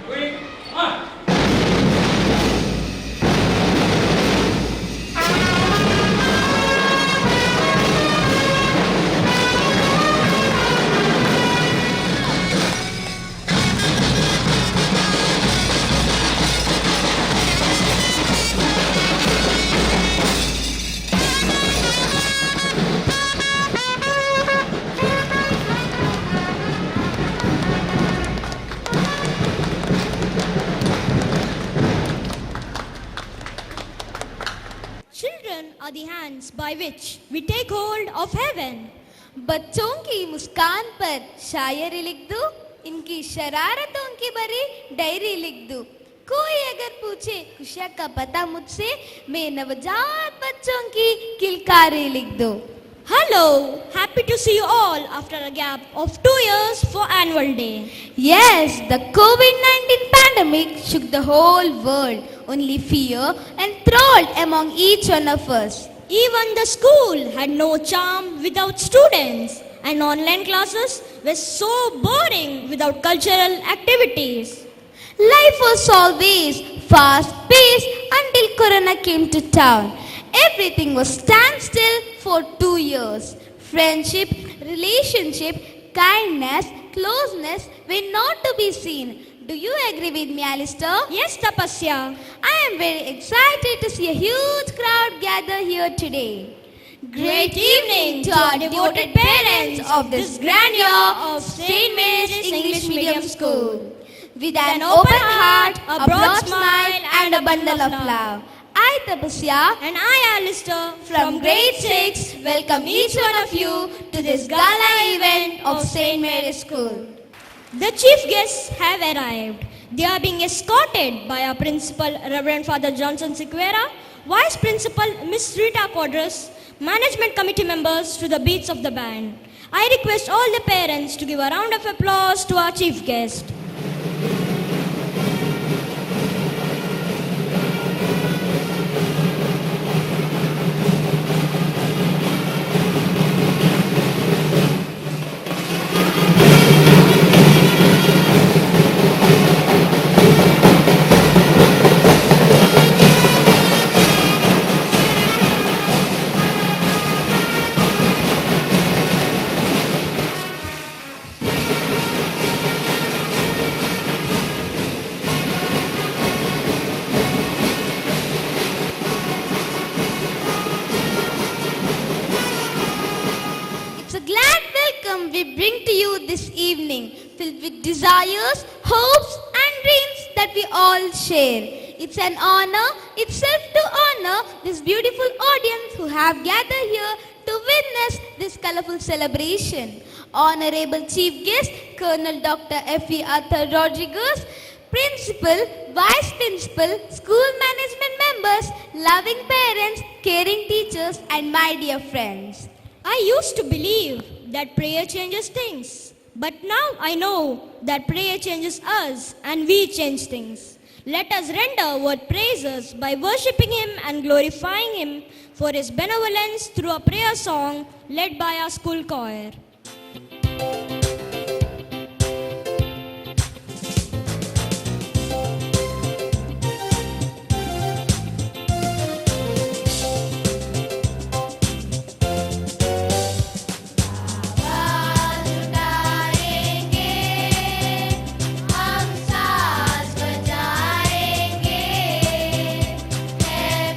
Quick, march! Children are the hands by which we take hold of heaven. बच्चों की मुस्कान पर शायरी लिख दूं, इनकी शरारतों की भरी डायरी लिख दूं। कोई अगर पूछे खुशियाँ का पता मुझसे, मैं नवजात बच्चों की किलकारी लिख दूं। Hello, happy to see you all after a gap of 2 years for annual day. Yes, the COVID-19 pandemic shook the whole world. Only fear enthralled among each one of us. Even the school had no charm without students, and online classes were so boring without cultural activities. Life was always fast-paced until Corona came to town. Everything was standstill for 2 years. Friendship, relationship, kindness, closeness were not to be seen. Do you agree with me, Alistair? Yes, Tapasya. I am very excited to see a huge crowd gather here today. Great evening to our devoted parents of this grand year of St. Mary's English Medium School. With an open heart, a broad smile and a bundle of love. I, Tapasya, And I, Alistair, from grade 6, welcome each one of you to this gala event of St. Mary's School. The chief guests have arrived. They are being escorted by our principal, Reverend Father Johnson Sequeira, Vice Principal, Miss Rita Quadras, Management Committee members to the beats of the band. I request all the parents to give a round of applause to our chief guest. It's a glad welcome we bring to you this evening, filled with desires, hopes, and dreams that we all share. It's an honor itself to honor this beautiful audience who have gathered here to witness this colorful celebration. Honorable Chief Guest, Colonel Dr. F.E. Arthur Rodriguez, Principal, Vice Principal, School Management members, loving parents, caring teachers, and my dear friends. I used to believe that prayer changes things. But now I know that prayer changes us and we change things. Let us render word praises by worshipping Him and glorifying Him for His benevolence through a prayer song led by our school choir.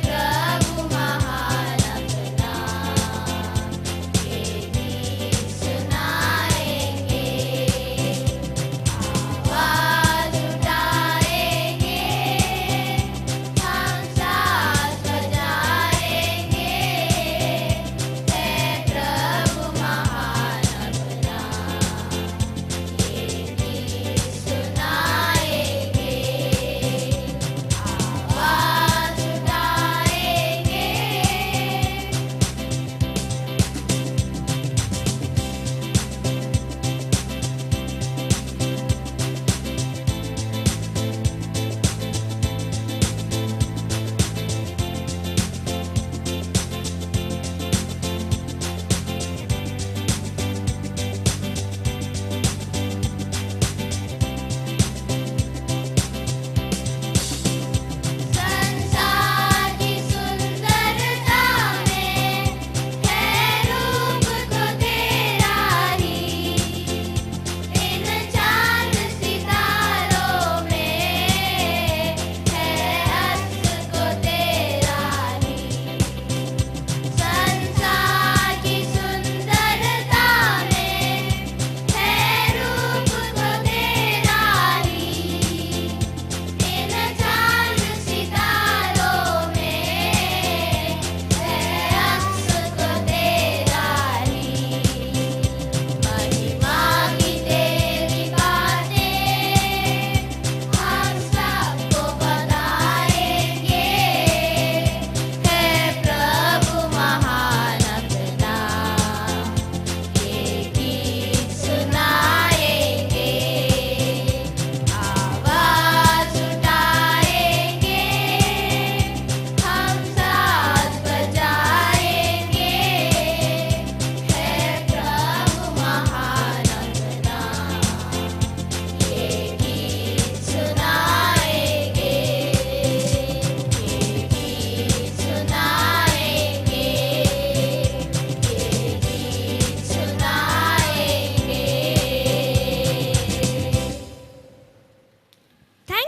प्रभु महान अपना,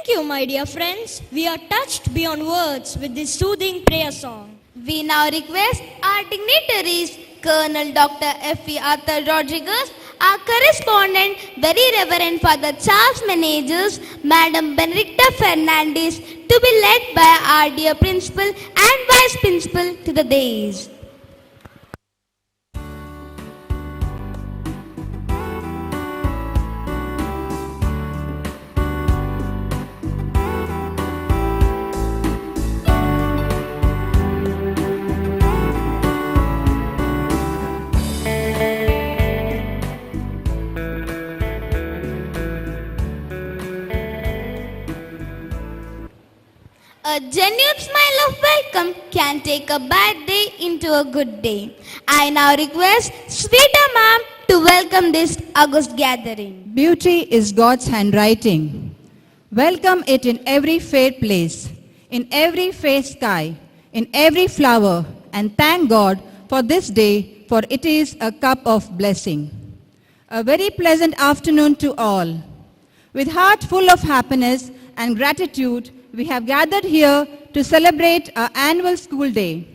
Thank you, my dear friends. We are touched beyond words with this soothing prayer song. We now request our dignitaries, Colonel Dr. F.E. Arthur Rodriguez, our correspondent, Very Reverend Father Charles Menezes, Madam Benedicta Fernandez, to be led by our dear Principal and Vice Principal to the dais. A genuine smile of welcome can take a bad day into a good day. I now request Sweeta Ma'am to welcome this august gathering. Beauty is God's handwriting. Welcome it in every fair place, in every fair sky, in every flower, and thank God for this day, for it is a cup of blessing. A very pleasant afternoon to all. With heart full of happiness and gratitude, we have gathered here to celebrate our annual school day.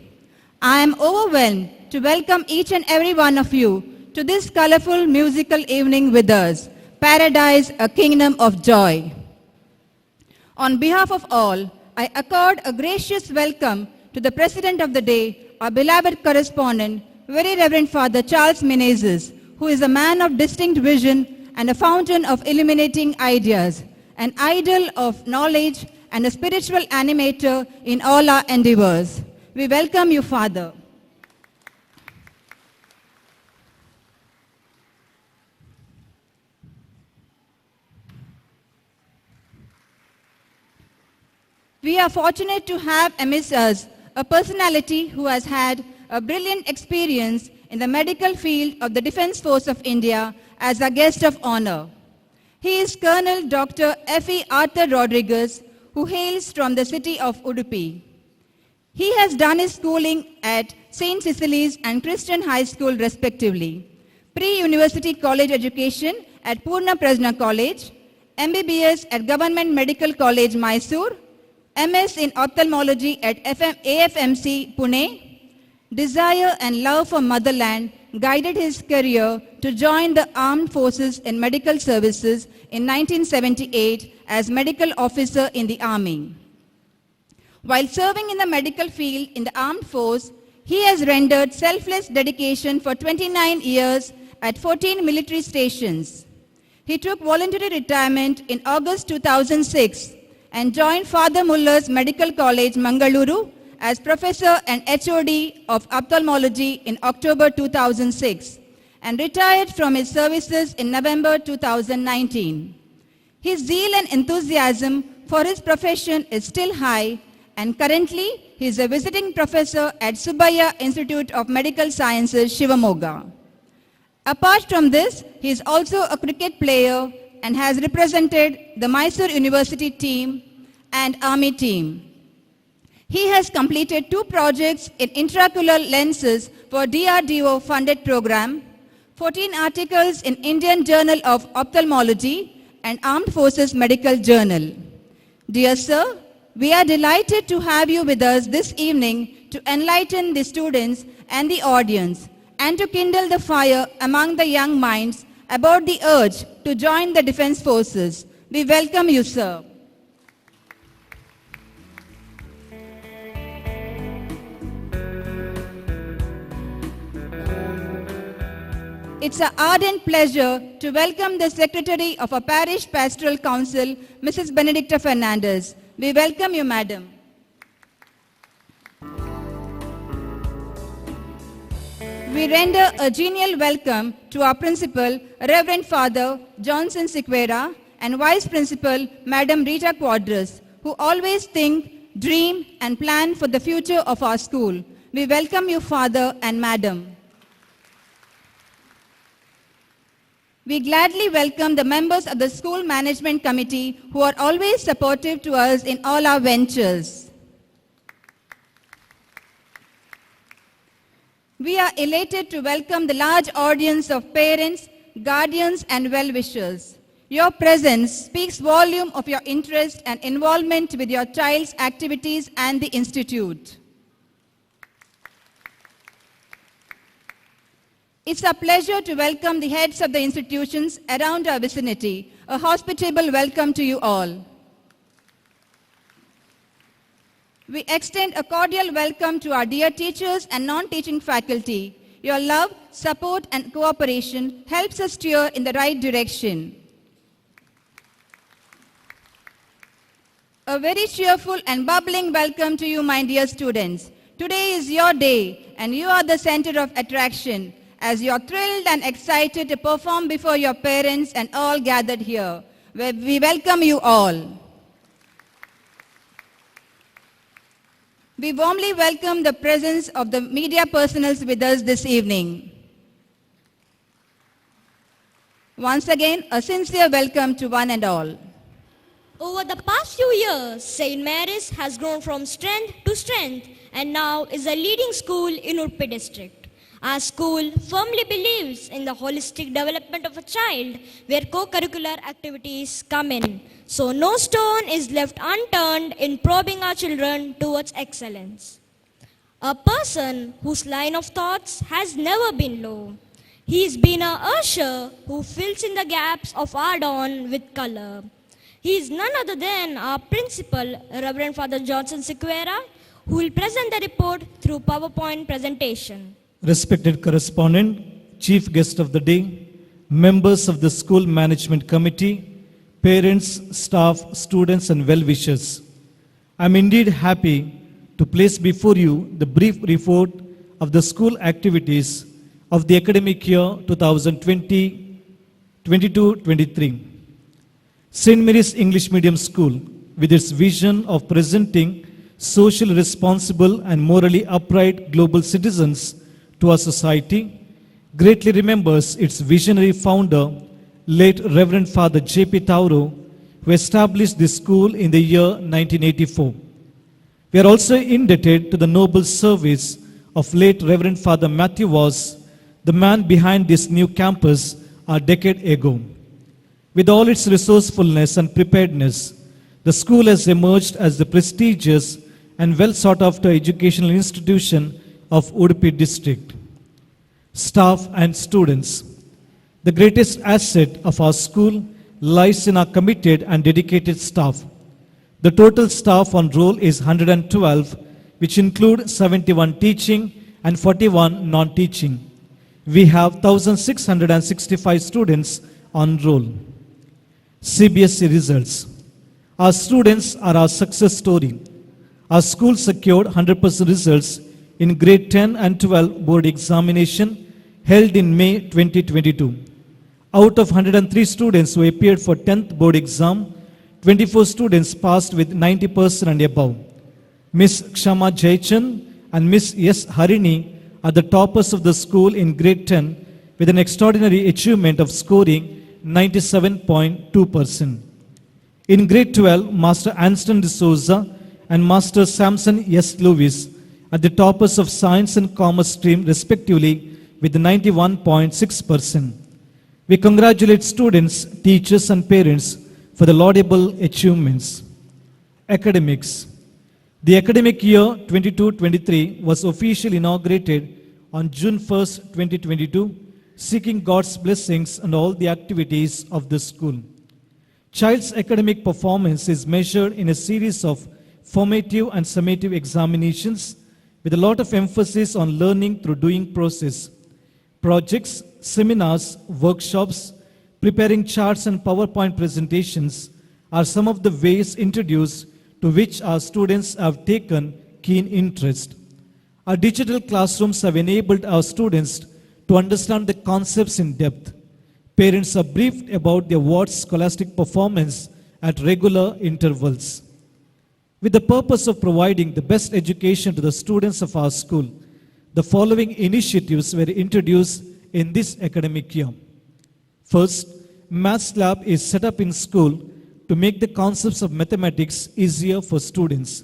I am overwhelmed to welcome each and every one of you to this colorful musical evening with us, Paradise, a Kingdom of Joy. On behalf of all, I accord a gracious welcome to the President of the day, our beloved correspondent, Very Reverend Father Charles Menezes, who is a man of distinct vision and a fountain of illuminating ideas, an idol of knowledge and a spiritual animator in all our endeavors. We welcome you, Father. We are fortunate to have amidst us a personality who has had a brilliant experience in the medical field of the Defense Force of India as our guest of honor. He is Colonel Dr. F.E. Arthur Rodriguez, who hails from the city of Udupi. He has done his schooling at St. Cecily's and Christian High School respectively, pre-university college education at Purna Prajna College, MBBS at Government Medical College Mysore, MS in Ophthalmology at AFMC Pune. Desire and love for motherland guided his career to join the armed forces in medical services in 1978 as medical officer in the army. While serving in the medical field in the armed force, he has rendered selfless dedication for 29 years at 14 military stations. He took voluntary retirement in August 2006 and joined Father Muller's Medical College, Mangaluru, as professor and HOD of ophthalmology in October 2006 and retired from his services in November 2019. His zeal and enthusiasm for his profession is still high, and currently he is a visiting professor at Subbaiah Institute of Medical Sciences, Shivamogga. Apart from this, he is also a cricket player and has represented the Mysore University team and Army team. He has completed 2 projects in intraocular lenses for DRDO funded program, 14 articles in Indian Journal of Ophthalmology and Armed Forces Medical Journal. Dear sir, we are delighted to have you with us this evening to enlighten the students and the audience and to kindle the fire among the young minds about the urge to join the defense forces. We welcome you, sir. It's an ardent pleasure to welcome the Secretary of our Parish Pastoral Council, Mrs. Benedicta Fernandez. We welcome you, Madam. We render a genial welcome to our Principal, Reverend Father Johnson Siqueira, and Vice Principal, Madam Rita Quadras, who always think, dream, and plan for the future of our school. We welcome you, Father and Madam. We gladly welcome the members of the School Management Committee who are always supportive to us in all our ventures. We are elated to welcome the large audience of parents, guardians, and well-wishers. Your presence speaks volume of your interest and involvement with your child's activities and the institute. It's a pleasure to welcome the heads of the institutions around our vicinity. A hospitable welcome to you all. We extend a cordial welcome to our dear teachers and non-teaching faculty. Your love, support and cooperation helps us steer in the right direction. A very cheerful and bubbling welcome to you, my dear students. Today is your day and you are the center of attraction as you are thrilled and excited to perform before your parents and all gathered here. We welcome you all. We warmly welcome the presence of the media personals with us this evening. Once again, a sincere welcome to one and all. Over the past few years, St. Mary's has grown from strength to strength and now is a leading school in Udupi district. Our school firmly believes in the holistic development of a child where co-curricular activities come in. So no stone is left unturned in probing our children towards excellence. A person whose line of thoughts has never been low. He's been a usher who fills in the gaps of our dawn with color. He is none other than our principal, Reverend Father Johnson Sequeira, who will present the report through PowerPoint presentation. Respected correspondent, chief guest of the day, members of the school management committee, parents, staff, students and well-wishers. I am indeed happy to place before you the brief report of the school activities of the academic year 2020-22-23. St. Mary's English Medium School, with its vision of presenting socially responsible and morally upright global citizens to our society, greatly remembers its visionary founder, late Reverend Father J.P. Tauro, who established this school in the year 1984. We are also indebted to the noble service of late Reverend Father Matthew Was, the man behind this new campus a decade ago. With all its resourcefulness and preparedness, the school has emerged as the prestigious and well sought after educational institution of Udupi district. Staff and students. The greatest asset of our school lies in our committed and dedicated staff. The total staff on roll is 112, which include 71 teaching and 41 non-teaching. We have 1,665 students on roll. CBSE results. Our students are our success story. Our school secured 100% results in grade 10 and 12 board examination held in May 2022. Out of 103 students who appeared for 10th board exam, 24 students passed with 90% and above. Miss Kshama Jaychan and Miss S. Harini are the toppers of the school in grade 10 with an extraordinary achievement of scoring 97.2%. In grade 12, Master Anston D'Souza and Master Samson S. Lewis are the toppers of Science and Commerce stream respectively with 91.6%. We congratulate students, teachers and parents for the laudable achievements. Academics. The academic year 22-23 was officially inaugurated on June 1st, 2022, seeking God's blessings on all the activities of the school. Child's academic performance is measured in a series of formative and summative examinations with a lot of emphasis on learning through doing process. Projects, seminars, workshops, preparing charts and PowerPoint presentations are some of the ways introduced to which our students have taken keen interest. Our digital classrooms have enabled our students to understand the concepts in depth. Parents are briefed about their ward's scholastic performance at regular intervals. With the purpose of providing the best education to the students of our school, the following initiatives were introduced in this academic year. First, Maths Lab is set up in school to make the concepts of mathematics easier for students.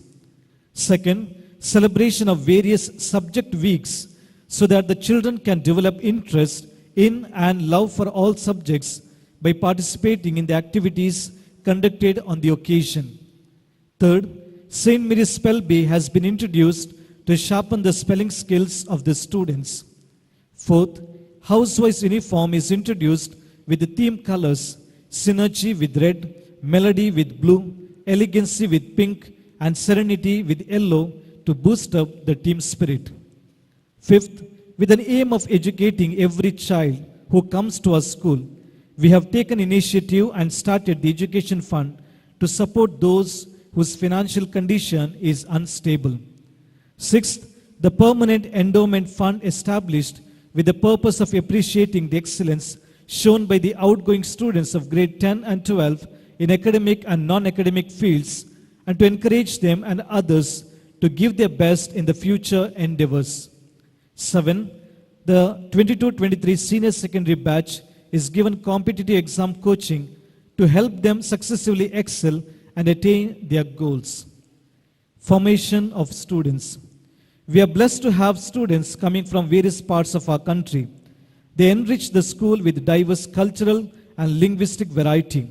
Second, celebration of various subject weeks so that the children can develop interest in and love for all subjects by participating in the activities conducted on the occasion. Third, St. Mary's Spell Bee has been introduced to sharpen the spelling skills of the students. Fourth, housewise uniform is introduced with the theme colors synergy with red, melody with blue, elegancy with pink, and serenity with yellow to boost up the team spirit. Fifth, with an aim of educating every child who comes to our school, we have taken initiative and started the education fund to support those whose financial condition is unstable. Sixth, the permanent endowment fund established with the purpose of appreciating the excellence shown by the outgoing students of grade 10 and 12 in academic and non-academic fields and to encourage them and others to give their best in the future endeavors. 7. The 22-23 senior secondary batch is given competitive exam coaching to help them successively excel and attain their goals. Formation of students. We are blessed to have students coming from various parts of our country. They enrich the school with diverse cultural and linguistic variety.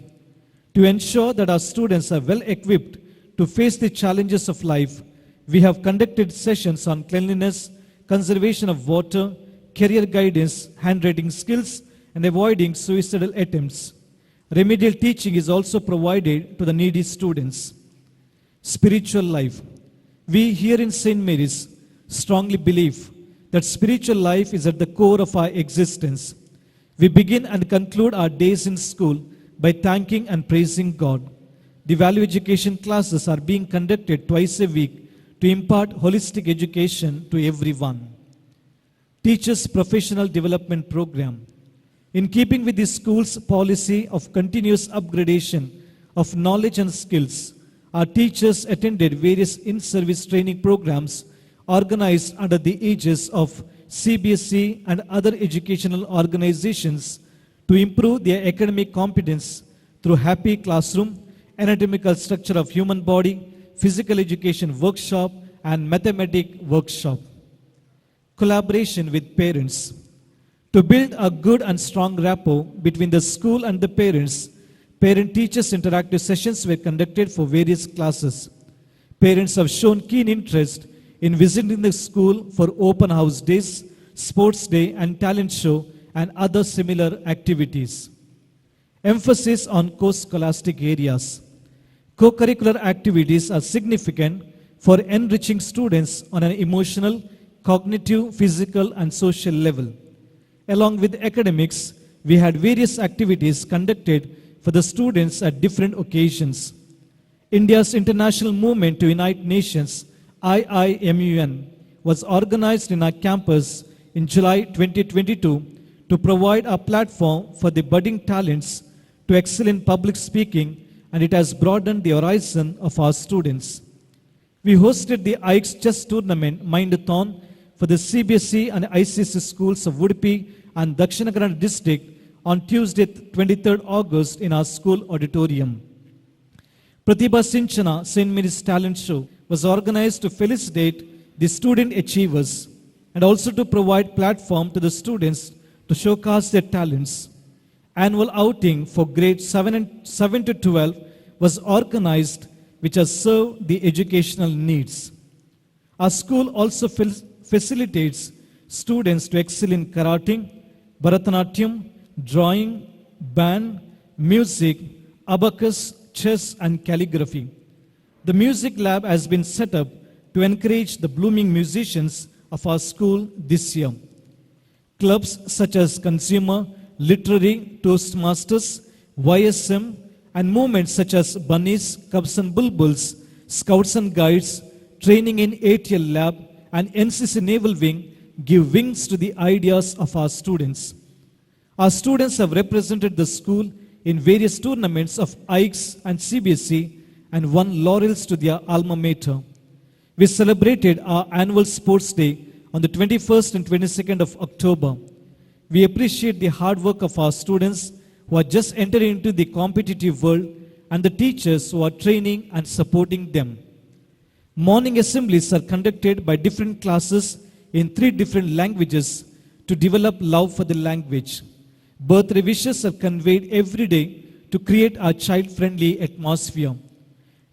To ensure that our students are well equipped to face the challenges of life, we have conducted sessions on cleanliness, conservation of water, career guidance, handwriting skills, and avoiding suicidal attempts. Remedial teaching is also provided to the needy students. Spiritual life. We here in St. Mary's strongly believe that spiritual life is at the core of our existence. We begin and conclude our days in school by thanking and praising God. The value education classes are being conducted twice a week to impart holistic education to everyone. Teachers' Professional Development Program. In keeping with the school's policy of continuous upgradation of knowledge and skills, our teachers attended various in-service training programs organized under the aegis of CBSE and other educational organizations to improve their academic competence through happy classroom, anatomical structure of human body, physical education workshop, and mathematic workshop. Collaboration with parents. To build a good and strong rapport between the school and the parents, parent-teachers interactive sessions were conducted for various classes. Parents have shown keen interest in visiting the school for open house days, sports day, and talent show, and other similar activities. Emphasis on co-scholastic areas. Co-curricular activities are significant for enriching students on an emotional, cognitive, physical, and social level. Along with academics, we had various activities conducted for the students at different occasions. India's international movement to unite nations, IIMUN, was organized in our campus in July 2022 to provide a platform for the budding talents to excel in public speaking, and it has broadened the horizon of our students. We hosted the ICE Chess Tournament Mindathon for the CBSE and ICSE schools of Udupi and Dakshina Kannada district on Tuesday, 23rd August in our school auditorium. Pratibha Sinchana St. Mary's Talent Show was organized to felicitate the student achievers and also to provide platform to the students to showcase their talents. Annual outing for grades 7 to 12 was organized, which has served the educational needs. Our school also facilitates students to excel in karate, Bharatanatyam, drawing, band, music, abacus, chess, and calligraphy. The music lab has been set up to encourage the blooming musicians of our school this year. Clubs such as Consumer, Literary, Toastmasters, YSM, and movements such as Bunnies, Cubs and Bulbuls, Scouts and Guides, training in ATL Lab, and NCC Naval Wing give wings to the ideas of our students. Our students have represented the school in various tournaments of ICE and CBSE and won laurels to their alma mater. We celebrated our annual sports day on the 21st and 22nd of October. We appreciate the hard work of our students who are just entering into the competitive world and the teachers who are training and supporting them. Morning assemblies are conducted by different classes in 3 different languages to develop love for the language. Birthday wishes are conveyed every day to create a child-friendly atmosphere.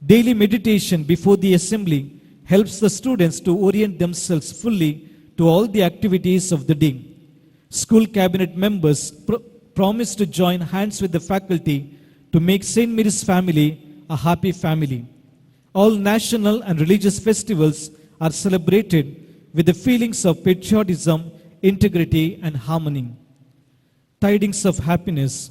Daily meditation before the assembly helps the students to orient themselves fully to all the activities of the day. School cabinet members promise to join hands with the faculty to make St. Mary's family a happy family. All national and religious festivals are celebrated with the feelings of patriotism, integrity, and harmony. Tidings of happiness.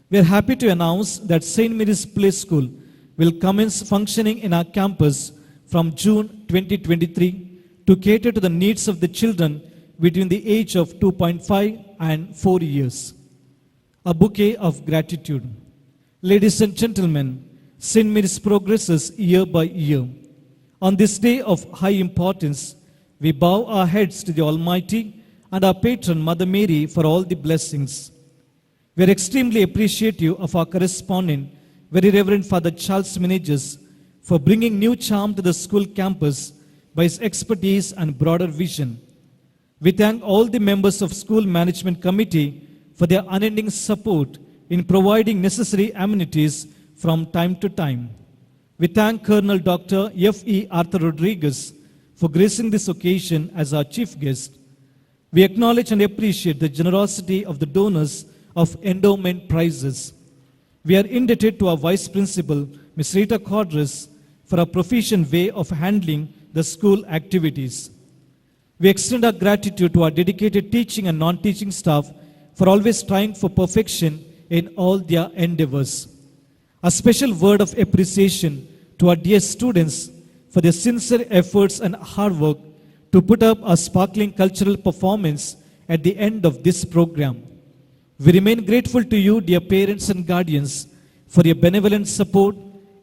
We are happy to announce that St. Mary's Play School will commence functioning in our campus from June 2023 to cater to the needs of the children between the age of 2.5 and 4 years. A bouquet of gratitude. Ladies and gentlemen, St. Mary's progresses year by year. On this day of high importance, we bow our heads to the Almighty and our patron Mother Mary for all the blessings. We are extremely appreciative of our correspondent, Very Reverend Father Charles Meneges, for bringing new charm to the school campus by his expertise and broader vision. We thank all the members of School Management Committee for their unending support in providing necessary amenities from time to time. We thank Colonel Dr. F.E. Arthur Rodriguez for gracing this occasion as our chief guest. We acknowledge and appreciate the generosity of the donors of endowment prizes. We are indebted to our Vice Principal, Ms. Rita Cordres, for a proficient way of handling the school activities. We extend our gratitude to our dedicated teaching and non-teaching staff for always trying for perfection in all their endeavors. A special word of appreciation to our dear students for their sincere efforts and hard work to put up a sparkling cultural performance at the end of this program. We remain grateful to you, dear parents and guardians, for your benevolent support,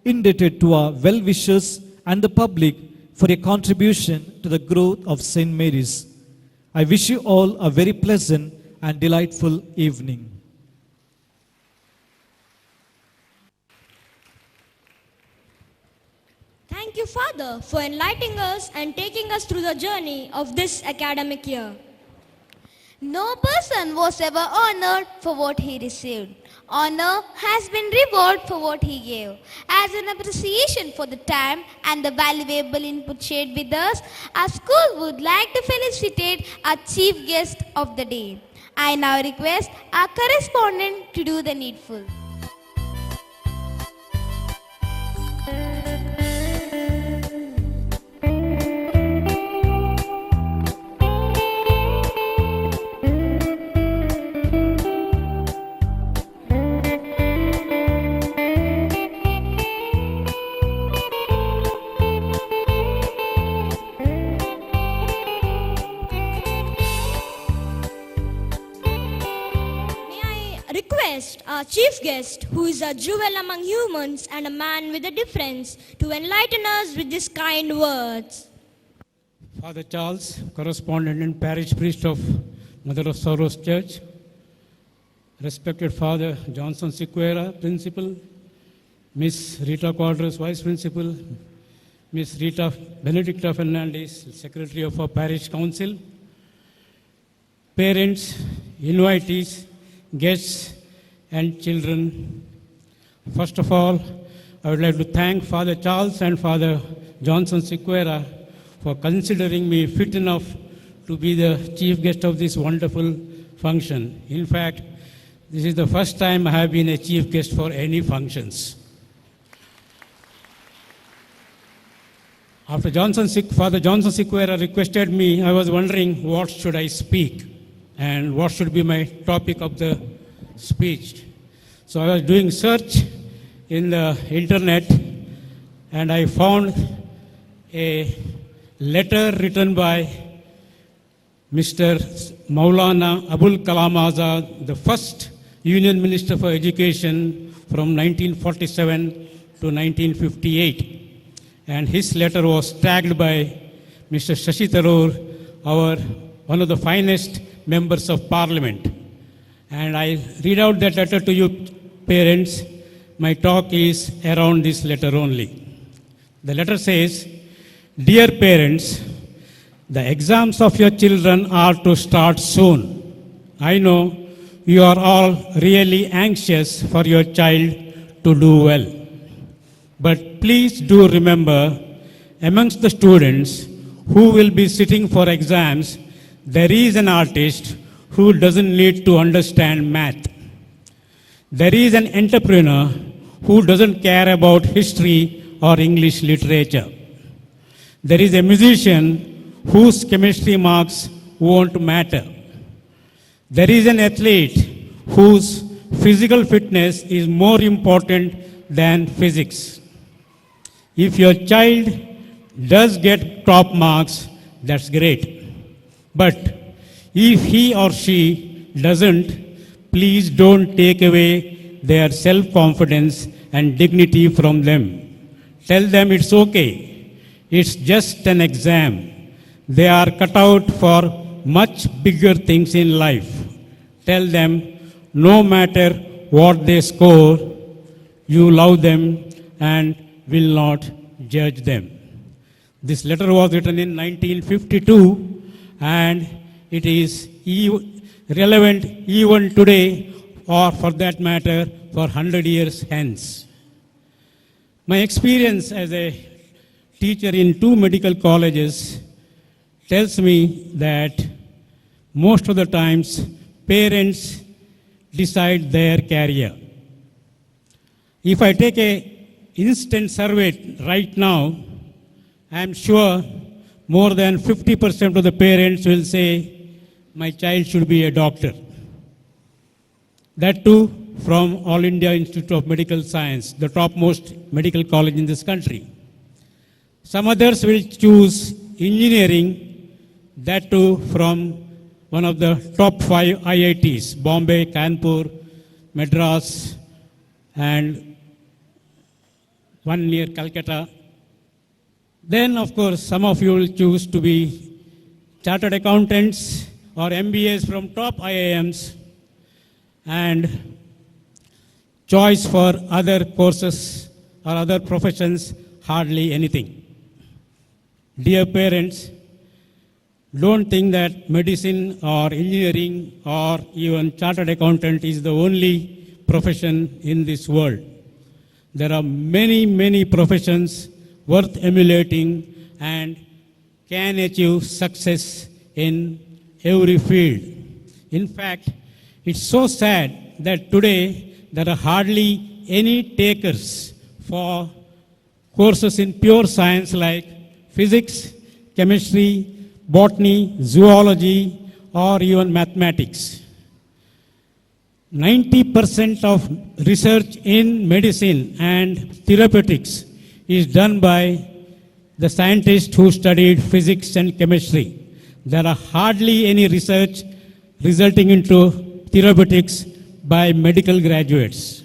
indebted to our well-wishers and the public for your contribution to the growth of St. Mary's. I wish you all a very pleasant and delightful evening. Thank you, Father, for enlightening us and taking us through the journey of this academic year. No person was ever honored for what he received. Honor has been rewarded for what he gave. As an appreciation for the time and the valuable input shared with us, our school would like to felicitate our chief guest of the day. I now request our correspondent to do the needful. Our chief guest, who is a jewel among humans and a man with a difference, to enlighten us with these kind words. Father Charles, correspondent and parish priest of Mother of Sorrows Church, respected Father Johnson Sequeira, principal, Miss Rita Quadras, vice principal, Miss Rita Benedicta Fernandez, secretary of our parish council, parents, invitees, guests, and children. First of all, I would like to thank Father Charles and Father Johnson Sequeira for considering me fit enough to be the chief guest of this wonderful function. In fact, this is the first time I have been a chief guest for any functions. After Father Johnson Sequeira requested me, I was wondering what should I speak and what should be my topic of the speech. So I was doing search in the internet and I found a letter written by Mr. Maulana Abul Kalam Azad, the first Union Minister for Education from 1947 to 1958. And his letter was tagged by Mr. Shashi Tharoor, one of the finest members of Parliament. And I read out that letter to you, parents. My talk is around this letter only. The letter says, "Dear parents, the exams of your children are to start soon. I know you are all really anxious for your child to do well. But please do remember, amongst the students who will be sitting for exams, there is an artist who doesn't need to understand math. There is an entrepreneur who doesn't care about history or English literature. There is a musician whose chemistry marks won't matter. There is an athlete whose physical fitness is more important than physics. If your child does get top marks, that's great. But if he or she doesn't, please don't take away their self-confidence and dignity from them. Tell them it's okay. It's just an exam. They are cut out for much bigger things in life. Tell them, no matter what they score, you love them and will not judge them. This letter was written in 1952 and it is relevant even today, or for that matter, for 100 years hence. My experience as a teacher in 2 medical colleges tells me that most of the times parents decide their career. If I take a instant survey right now, I am sure more than 50% of the parents will say, my child should be a doctor. That too from All India Institute of Medical Science, the topmost medical college in this country. Some others will choose engineering, that too from one of the top 5 IITs, Bombay, Kanpur, Madras, and one near Calcutta. Then, of course, some of you will choose to be chartered accountants or MBAs from top IIMs, and choice for other courses or other professions, hardly anything. Dear parents, don't think that medicine or engineering or even chartered accountant is the only profession in this world. There are many, many professions worth emulating and can achieve success in every field. In fact, it's so sad that today there are hardly any takers for courses in pure science like physics, chemistry, botany, zoology, or even mathematics. 90% of research in medicine and therapeutics is done by the scientists who studied physics and chemistry. There are hardly any research resulting into therapeutics by medical graduates.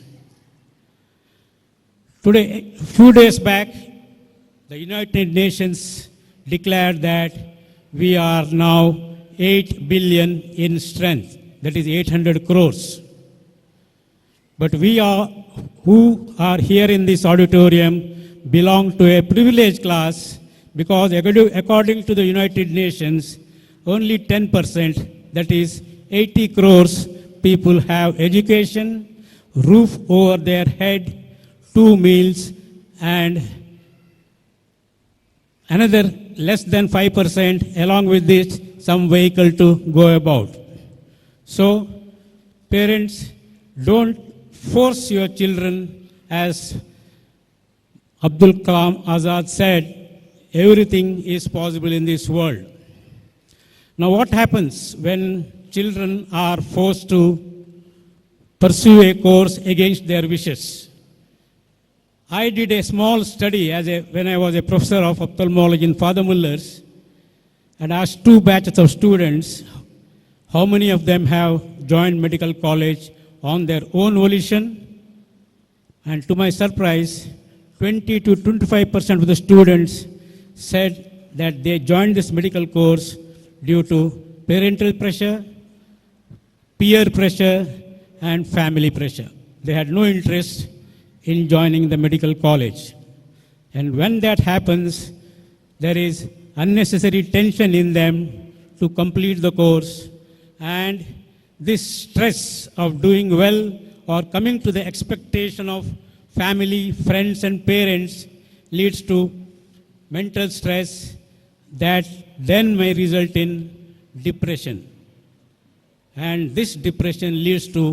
Today, a few days back, the United Nations declared that we are now 8 billion in strength, that is 800 crores. But we are, who are here in this auditorium, belong to a privileged class because according to the United Nations, only 10%, that is 80 crores people have education, roof over their head, 2 meals, and another less than 5% along with this some vehicle to go about. So parents, don't force your children. As Abdul Kalam Azad said, everything is possible in this world. Now what happens when children are forced to pursue a course against their wishes? I did a small study when I was a professor of ophthalmology in Father Muller's, and asked 2 batches of students how many of them have joined medical college on their own volition. And to my surprise, 20 to 25% of the students said that they joined this medical course due to parental pressure, peer pressure, and family pressure. They had no interest in joining the medical college. And when that happens, there is unnecessary tension in them to complete the course, and this stress of doing well or coming to the expectation of family, friends, and parents leads to mental stress that then may result in depression. And this depression leads to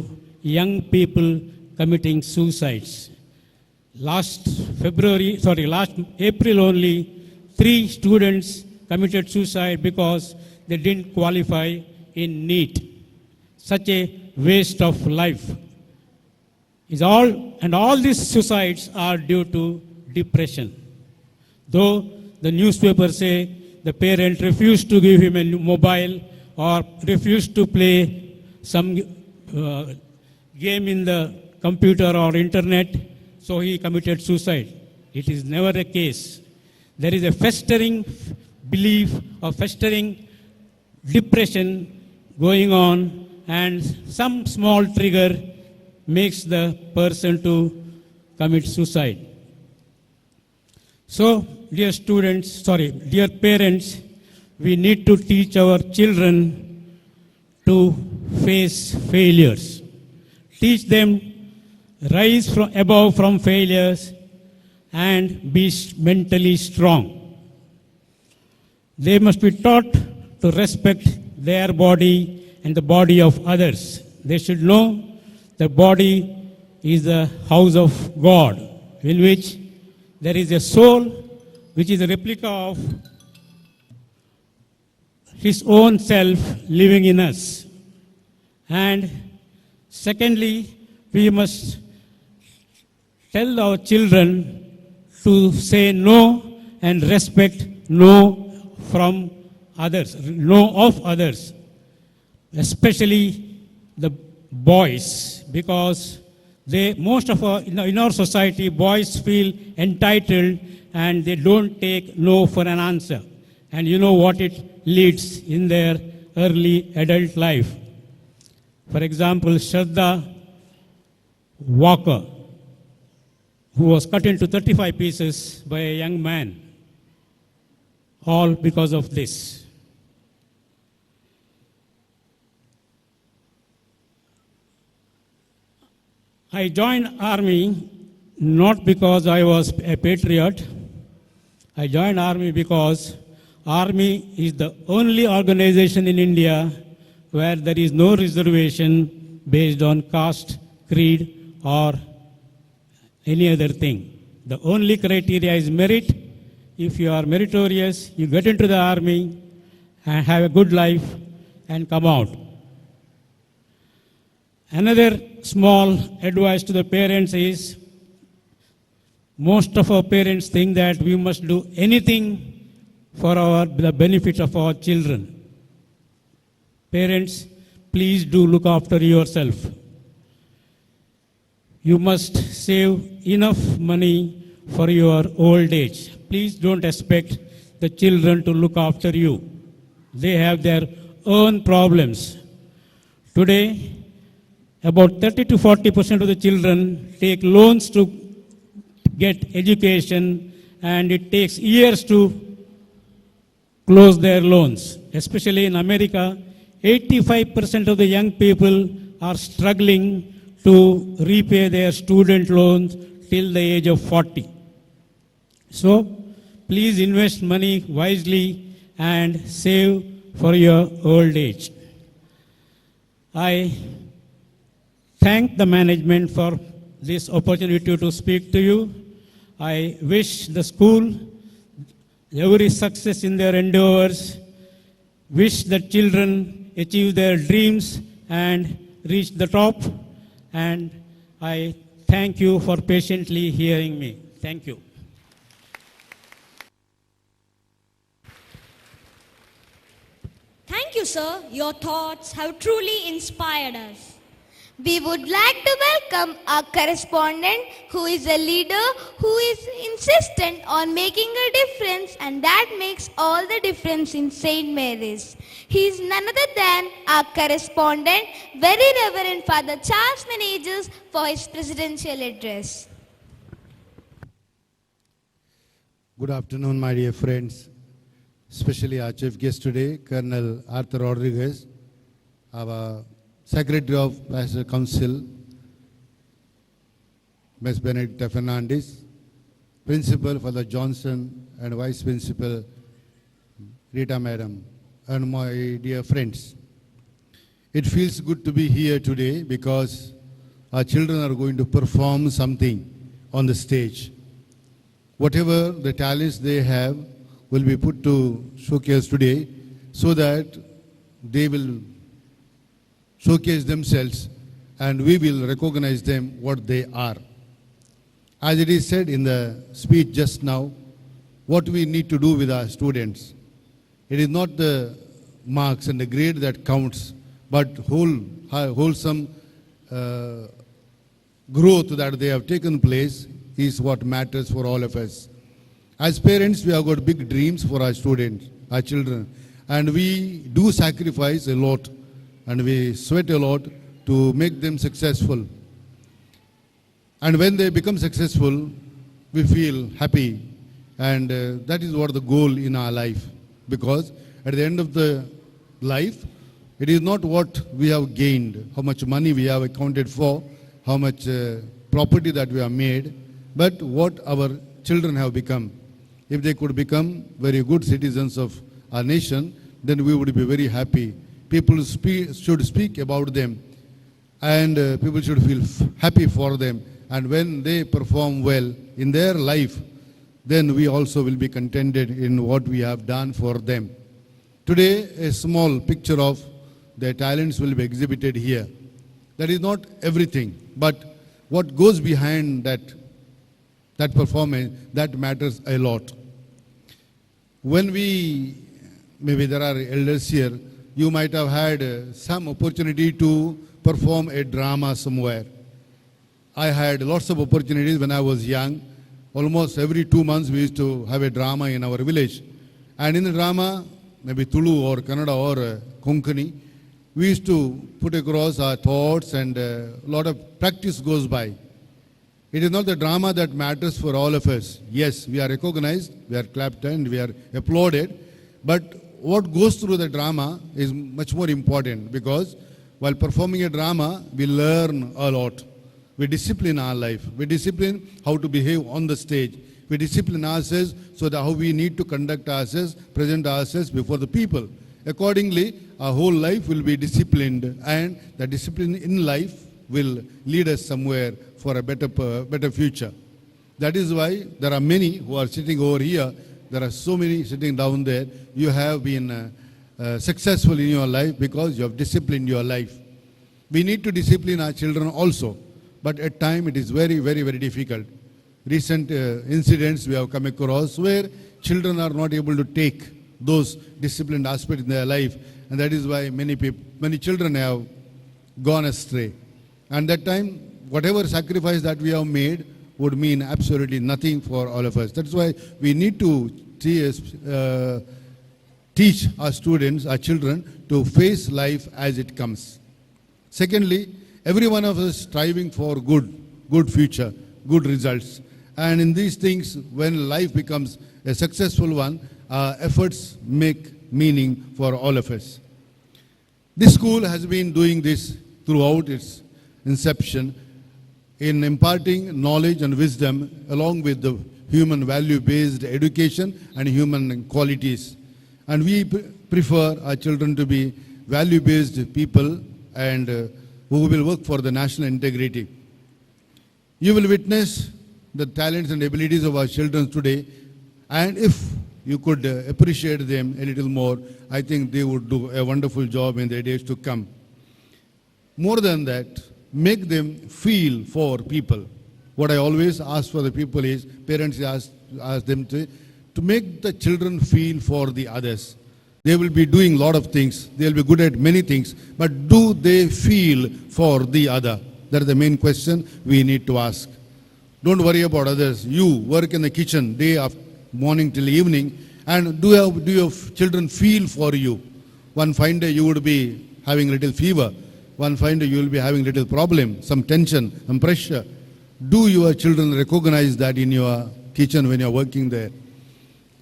young people committing suicides. Last April only, 3 students committed suicide because they didn't qualify in NEET. Such a waste of life. All these suicides are due to depression. Though the newspapers say the parent refused to give him a mobile or refused to play some game in the computer or internet, so he committed suicide. It is never a case. There is a festering belief or festering depression going on, and some small trigger makes the person to commit suicide. So, dear parents, we need to teach our children to face failures. Teach them rise above from failures and be mentally strong. They must be taught to respect their body and the body of others. They should know the body is the house of God, in which there is a soul which is a replica of His own self living in us. And secondly, we must tell our children to say no and respect no from others, no of others, especially the boys, because in our society, boys feel entitled and they don't take no for an answer. And you know what it leads in their early adult life. For example, Shraddha Walker, who was cut into 35 pieces by a young man, all because of this. I joined army not because I was a patriot. I joined army because army is the only organization in India where there is no reservation based on caste, creed, or any other thing. The only criteria is merit. If you are meritorious, you get into the army and have a good life and come out. Another small advice to the parents is, most of our parents think that we must do anything for the benefit of our children. Parents, please do look after yourself. You must save enough money for your old age. Please don't expect the children to look after you. They have their own problems. Today, about 30 to 40% of the children take loans to get education, and it takes years to close their loans. Especially in America, 85% of the young people are struggling to repay their student loans till the age of 40. So, please invest money wisely and save for your old age. I thank the management for this opportunity to speak to you. I wish the school every success in their endeavors, wish that children achieve their dreams and reach the top, and I thank you for patiently hearing me. Thank you. Thank you, sir. Your thoughts have truly inspired us. We would like to welcome our correspondent, who is a leader who is insistent on making a difference, and that makes all the difference in St. Mary's. He is none other than our correspondent, Very Reverend Father Charles Menezes, for his presidential address. Good afternoon, my dear friends, especially our chief guest today, Colonel Arthur Rodriguez, our Secretary of Pastor Council, Ms. Benedicta Fernandez, Principal Father Johnson, and Vice Principal Rita Madam, and my dear friends. It feels good to be here today because our children are going to perform something on the stage. Whatever the talents they have will be put to showcase today so that they will showcase themselves and we will recognize them what they are. As it is said in the speech just now, what we need to do with our students. It is not the marks and the grade that counts, but wholesome growth that they have taken place is what matters for all of us. As parents, we have got big dreams for our students, our children, and we do sacrifice a lot and we sweat a lot to make them successful. And when they become successful, we feel happy, and that is what the goal in our life. Because at the end of the life, it is not what we have gained, how much money we have accounted for, how much property that we have made, but what our children have become. If they could become very good citizens of our nation, then we would be very happy. People should speak about them, and people should feel happy for them. And when they perform well in their life, then we also will be contented in what we have done for them. Today, a small picture of their talents will be exhibited here. That is not everything, but what goes behind that performance, that matters a lot. When maybe there are elders here, you might have had some opportunity to perform a drama somewhere. I had lots of opportunities when I was young. Almost every 2 months we used to have a drama in our village. And in the drama, maybe Tulu or Kannada or Konkani, we used to put across our thoughts, and a lot of practice goes by. It is not the drama that matters for all of us. Yes, we are recognized, we are clapped and we are applauded, but what goes through the drama is much more important, because while performing a drama, we learn a lot. We discipline our life. We discipline how to behave on the stage. We discipline ourselves so that how we need to conduct ourselves, present ourselves before the people. Accordingly, our whole life will be disciplined, and the discipline in life will lead us somewhere for a better future. That is why there are many who are sitting over here. There are so many sitting down there. You have been successful in your life because you have disciplined your life. We need to discipline our children also. But at times it is very, very, very difficult. Recent incidents we have come across where children are not able to take those disciplined aspects in their life, and that is why many children have gone astray. And that time, whatever sacrifice that we have made would mean absolutely nothing for all of us. That's why we need to teach our students, our children, to face life as it comes. Secondly, every one of us striving for good future, good results. And in these things, when life becomes a successful one, our efforts make meaning for all of us. This school has been doing this throughout its inception in imparting knowledge and wisdom along with the human value-based education and human qualities. And we prefer our children to be value-based people and who will work for the national integrity. You will witness the talents and abilities of our children today, and if you could appreciate them a little more, I think they would do a wonderful job in the days to come. More than that, make them feel for people. What I always ask for the people is, parents ask them to make the children feel for the others. They will be doing a lot of things. They will be good at many things. But do they feel for the other? That is the main question we need to ask. Don't worry about others. You work in the kitchen day after morning till evening, and do your children feel for you? One fine day you would be having a little fever. One fine day you will be having a little problem, some tension, some pressure. Do your children recognize that in your kitchen when you are working there?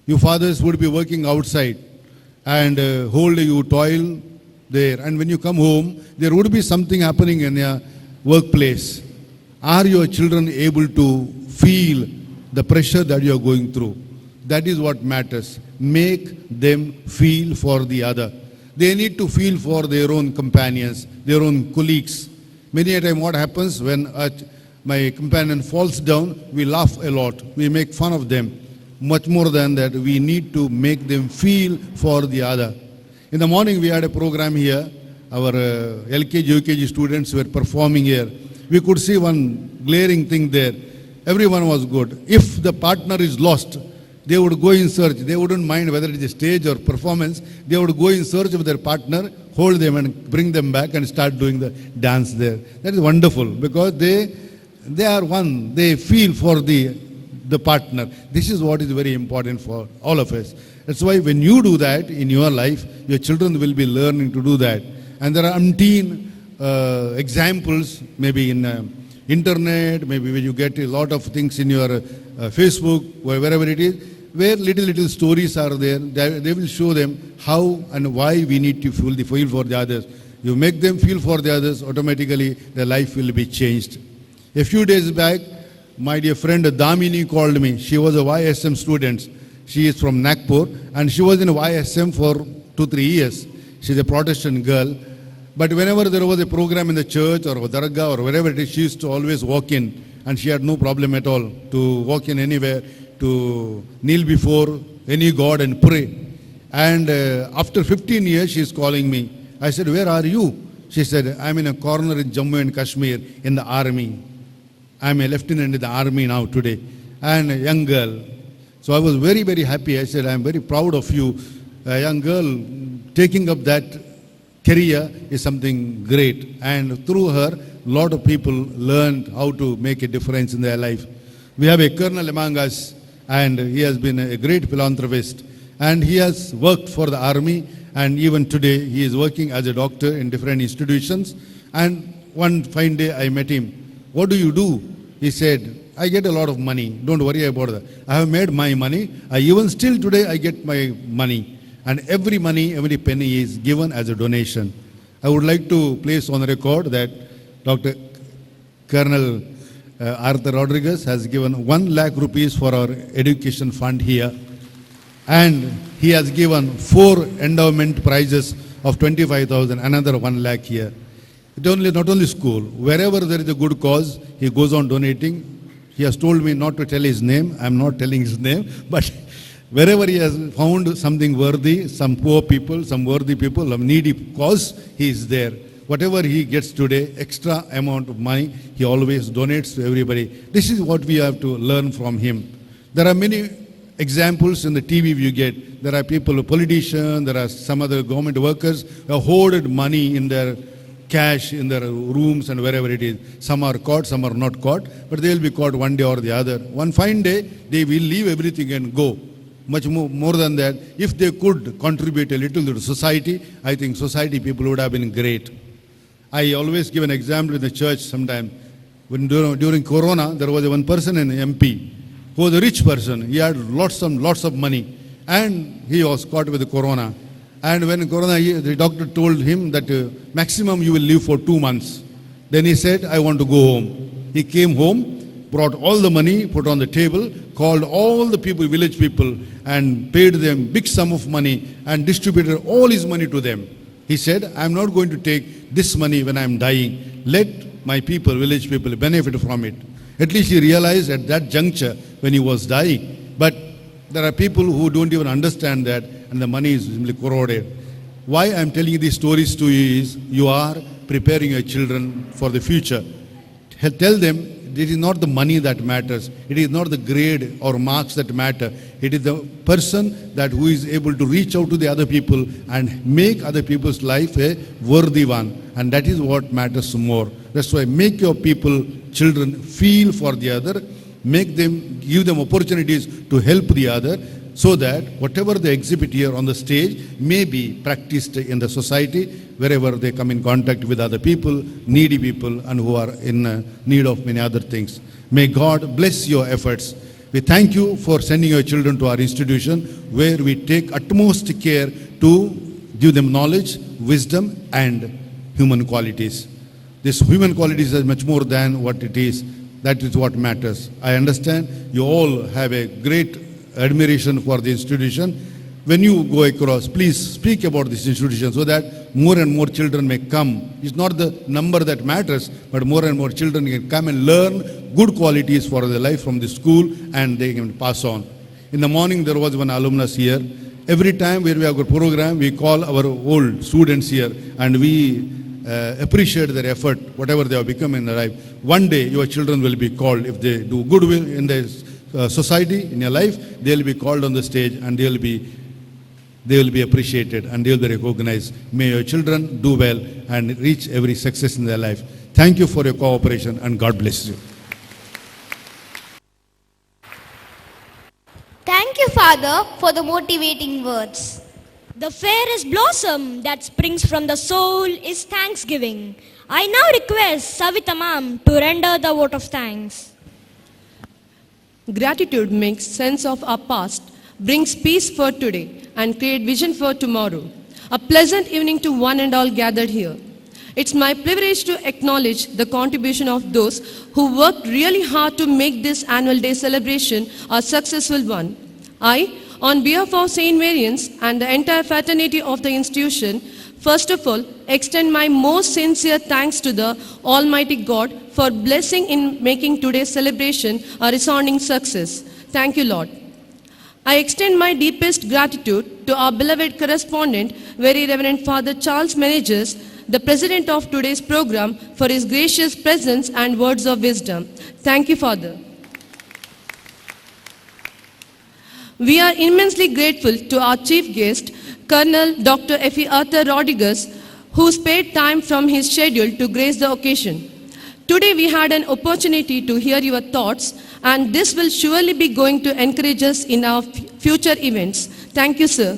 You fathers would be working outside, and whole day you toil there. And when you come home, there would be something happening in your workplace. Are your children able to feel the pressure that you are going through? That is what matters. Make them feel for the other. They need to feel for their own companions, their own colleagues. Many a time what happens when my companion falls down, we laugh a lot. We make fun of them. Much more than that, we need to make them feel for the other. In the morning, we had a program here. Our LKG, UKG students were performing here. We could see one glaring thing there. Everyone was good. If the partner is lost, they would go in search. They wouldn't mind whether it is stage or performance. They would go in search of their partner, hold them and bring them back and start doing the dance there. That is wonderful because they are one. They feel for the partner. This is what is very important for all of us. That's why when you do that in your life, your children will be learning to do that. And there are umpteen examples, maybe in internet, maybe when you get a lot of things in your Facebook, wherever it is, where little stories are there. They will show them how and why we need to feel for the others. You make them feel for the others, automatically their life will be changed. A few days back, my dear friend Damini called me. She was a YSM student. She is from Nagpur and she was in YSM for 2-3 years. She's a Protestant girl. But whenever there was a program in the church or dargah or wherever it is, she used to always walk in. And she had no problem at all to walk in anywhere, to kneel before any God and pray. And after 15 years, she is calling me. I said, where are you? She said, I'm in a corner in Jammu and Kashmir in the army. I'm a lieutenant in the army now today. And a young girl. So I was very, very happy. I said, I'm very proud of you. A young girl taking up that career is something great. And through her, a lot of people learned how to make a difference in their life. We have a colonel among us, and he has been a great philanthropist. And he has worked for the army, and even today he is working as a doctor in different institutions. And one fine day I met him. What do you do? He said, I get a lot of money. Don't worry about that. I have made my money. Even still today I get my money. And every money, every penny is given as a donation. I would like to place on record that Dr. Colonel Arthur Rodriguez has given 1 lakh rupees for our education fund here. And he has given 4 endowment prizes of 25,000, another 1 lakh here. Not only school, wherever there is a good cause, he goes on donating. He has told me not to tell his name. I am not telling his name, but wherever he has found something worthy, some poor people, some worthy people, some needy cause, he is there. Whatever he gets today, extra amount of money, he always donates to everybody. This is what we have to learn from him. There are many examples in the TV you get. There are people, politicians, there are some other government workers who have hoarded money in their cash, in their rooms and wherever it is. Some are caught, some are not caught, but they will be caught one day or the other. One fine day, they will leave everything and go. Much more than that, if they could contribute a little to society, I think society people would have been great. I always give an example in the church sometime. When during Corona, there was one person in MP who was a rich person. He had lots of money and he was caught with the Corona. And when Corona, the doctor told him that maximum you will live for 2 months. Then he said, I want to go home. He came home, brought all the money, put on the table, called all the people, village people, and paid them big sum of money and distributed all his money to them. He said, I am not going to take this money when I am dying. Let my people, village people, benefit from it. At least he realized at that juncture when he was dying. But there are people who don't even understand that, and the money is simply corroded. Why I am telling you these stories to you is, you are preparing your children for the future. Tell them it is not the money that matters. It is not the grade or marks that matter. It is the person that who is able to reach out to the other people and make other people's life a worthy one. And that is what matters more. That's why make your people, children, feel for the other. Make them, give them opportunities to help the other, so that whatever they exhibit here on the stage may be practiced in the society wherever they come in contact with other people, needy people, and who are in need of many other things. May God bless your efforts. We thank you for sending your children to our institution, where we take utmost care to give them knowledge, wisdom, and human qualities. This human qualities is much more than what it is. That is what matters. I understand you all have a great admiration for the institution. When you go across, please speak about this institution so that more and more children may come. It's not the number that matters, but more and more children can come and learn good qualities for their life from the school, and they can pass on. In the morning, there was one alumnus here. Every time where we have a program, we call our old students here, and we appreciate their effort, whatever they have become in their life. One day, your children will be called. If they do good in the society, in your life, they will be called on the stage, and they will be appreciated, and they will be recognized. May your children do well and reach every success in their life. Thank you for your cooperation, and God bless you. Thank you, Father, for the motivating words. The fairest blossom that springs from the soul is thanksgiving. I now request Savita Ma'am to render the vote of thanks. Gratitude makes sense of our past, brings peace for today, and create vision for tomorrow. A pleasant evening to one and all gathered here. It's my privilege to acknowledge the contribution of those who worked really hard to make this annual day celebration a successful one. I, on behalf of St. Marian's and the entire fraternity of the institution, first of all, extend my most sincere thanks to the Almighty God for blessing in making today's celebration a resounding success. Thank you, Lord. I extend my deepest gratitude to our beloved correspondent, Very Reverend Father Charles Menegers, the president of today's program, for his gracious presence and words of wisdom. Thank you, Father. We are immensely grateful to our chief guest, Colonel Dr. F.E. Arthur Rodriguez, who spared time from his schedule to grace the occasion. Today we had an opportunity to hear your thoughts, and this will surely be going to encourage us in our future events. Thank you, sir.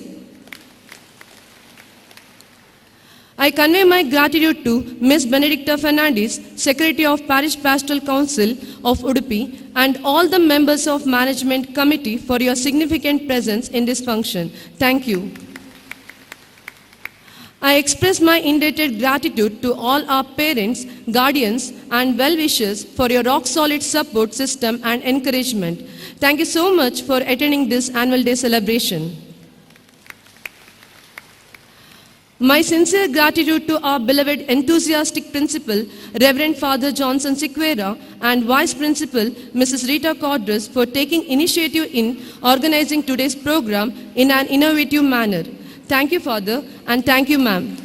I convey my gratitude to Ms. Benedicta Fernandez, Secretary of Parish Pastoral Council of Udupi, and all the members of Management Committee for your significant presence in this function. Thank you. I express my indebted gratitude to all our parents, guardians, and well-wishers for your rock-solid support system and encouragement. Thank you so much for attending this annual day celebration. My sincere gratitude to our beloved enthusiastic principal, Reverend Father Johnson Sequeira, and Vice Principal, Mrs. Rita Cordres, for taking initiative in organizing today's program in an innovative manner. Thank you, Father, and thank you, ma'am.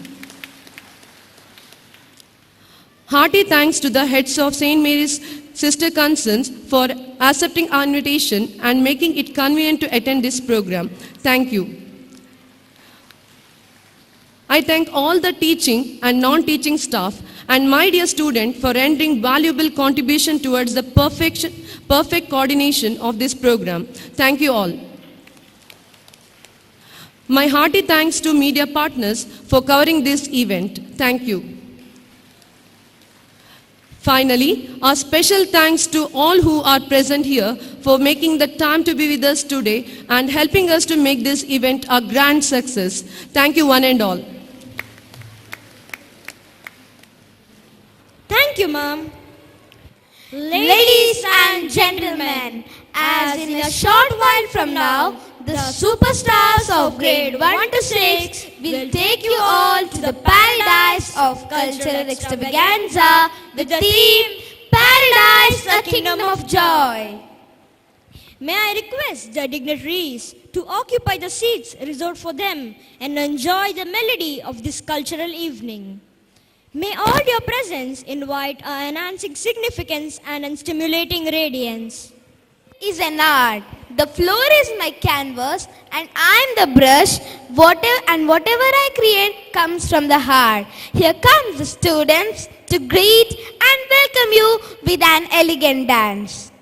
Hearty thanks to the heads of St. Mary's Sister Concerns for accepting our invitation and making it convenient to attend this program. Thank you. I thank all the teaching and non-teaching staff and my dear student for rendering valuable contribution towards the perfect coordination of this program. Thank you all. My hearty thanks to media partners for covering this event. Thank you. Finally, our special thanks to all who are present here for making the time to be with us today and helping us to make this event a grand success. Thank you, one and all. Thank you, Ma'am. Ladies and gentlemen, as in a short while from now, the superstars of grade 1 to 6 will take you all to the paradise of cultural extravaganza with the theme, Paradise, a Kingdom of Joy. May I request the dignitaries to occupy the seats reserved for them and enjoy the melody of this cultural evening. May all your presence invite a enhancing significance and a stimulating radiance. Is an art. The floor is my canvas and I'm the brush. Whatever I create comes from the heart. Here comes the students to greet and welcome you with an elegant dance.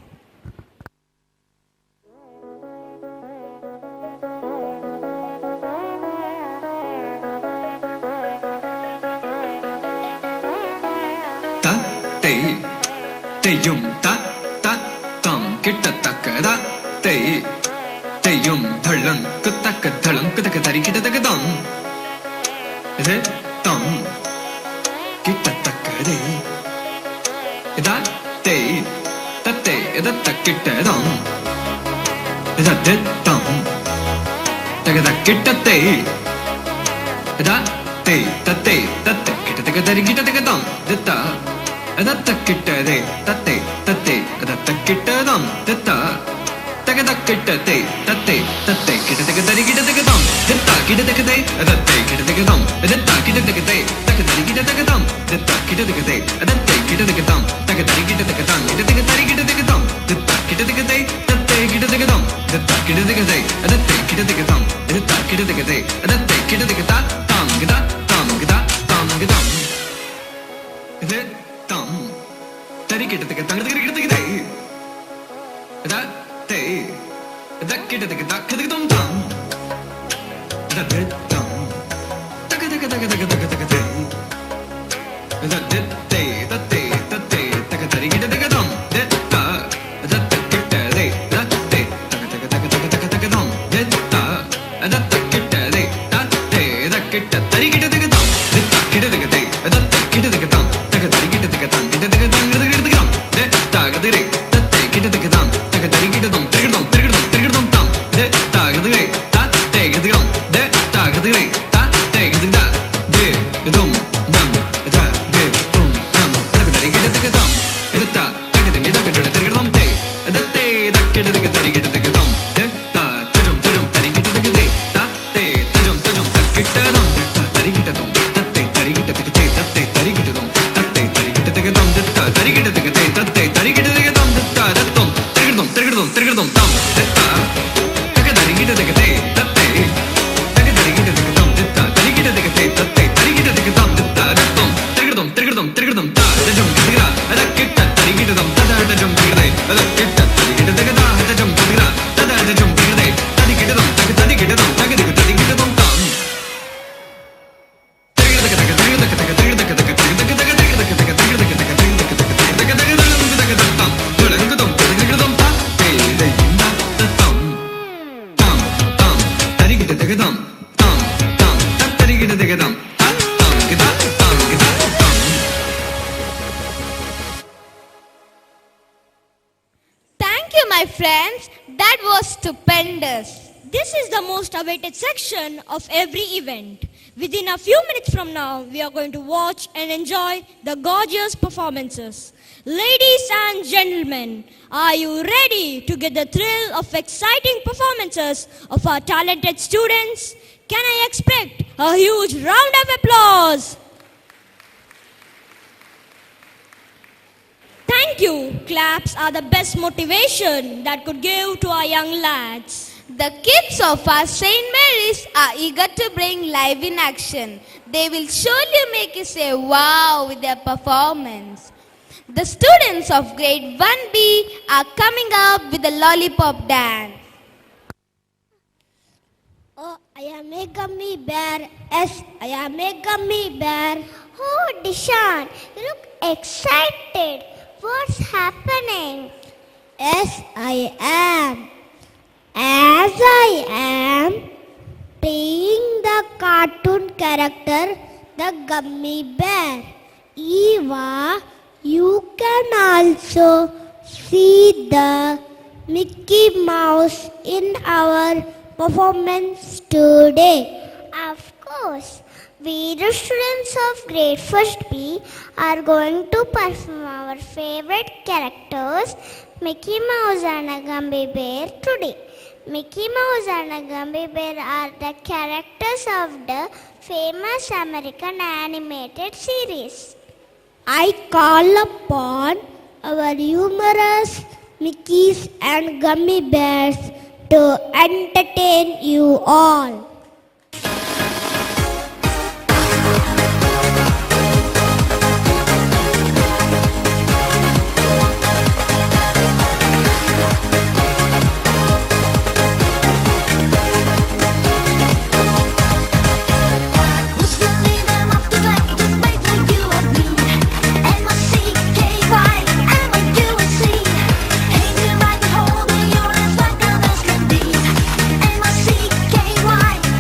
Teyum ta tam kitta takada teyum dhalang kutaka dhalang kutaka dari kitta takadam re tam kita takare da te tatte da takita dam da te tam taga kita te da te tatte tatte kita taga kita taga dam da da takita re tatte tatte da takita dam da Takadakittate, tate, tate, kidatakadari, kidatakadam, detta, kidatakade, adatte, kidatakadam, adatta, kidatakade, takadari, kidatakadam, detta, kidatakade, adatte, kidatakadam, takadari, kidatakadam, kidatakadari, kidatakadam, detta, kidatakade, tatte, kidatakadam, detta, kidatakade, adatte, kidatakadam, adatta, kidatakade, adatte, kidatakada, tam, gida, tam, gida, tam, gidam. Ide, tam, tari, kidatakadam, kidatakade, da te da kita da da kita dum dum da da dum da da da da da da da da da te da te da te da ka tari kita da dum da da da kita re da te da da da da da da dum da da kita re da te da kita tari kita da dum da kita da te da kita da dum da ka tari kita da dum kita da dum da da re da te kita da dum tari kita dum tirgidum tirgidum tirgidum tam de ta gidre ta te gidrum de ta gidre ta te gidda de gidum nam da de dum nam tari kita tirgidum de ta tari kita gidda tirgidum te de te da kita da tari kita tirgidum de ta tirgidum tirgidum tari kita tigde ta te tirgidum tirgidum kita dum ta tari kita dum ta te tari kita tigde ta te tari kita dum ta te tari kita tigdum de ta tari kita tigde ta te tari kita tigdum de ta da dum tirgidum tirgidum tam detta takadari kita degate tatte takadari kita degam detta tari kita degate tatte tari kita degam detta dattum tirgidum tirgidum tirgidum ta dajum kigira adakkitta tari kita dum tada dajum kigire adakkitta tari kita degada dajum kigira tada dajum kigire tari kita dum takadari kita dum takadari tari kita dum tam Thank you, my friends. That was stupendous. This is the most awaited section of every event. Within a few minutes from now, we are going to watch and enjoy the gorgeous performances. Ladies and gentlemen, are you ready to get the thrill of exciting performances of our talented students? Can I expect a huge round of applause? Thank you. Claps are the best motivation that could give to our young lads. The kids of our St. Mary's are eager to bring live in action. They will surely make you say wow with their performance. The students of grade 1B are coming up with the lollipop dance. Oh, I am a gummy bear. Yes, I am a gummy bear. Oh, Dishan, you look excited. What's happening? Yes, I am. As I am playing the cartoon character, the gummy bear. Eva, you can also see the Mickey Mouse in our performance today. Of course, we the students of grade 1st B are going to perform our favorite characters, Mickey Mouse and a Gumby Bear today. Mickey Mouse and a Gumby Bear are the characters of the famous American animated series. I call upon our humorous Mickeys and Gummy Bears to entertain you all. Mickey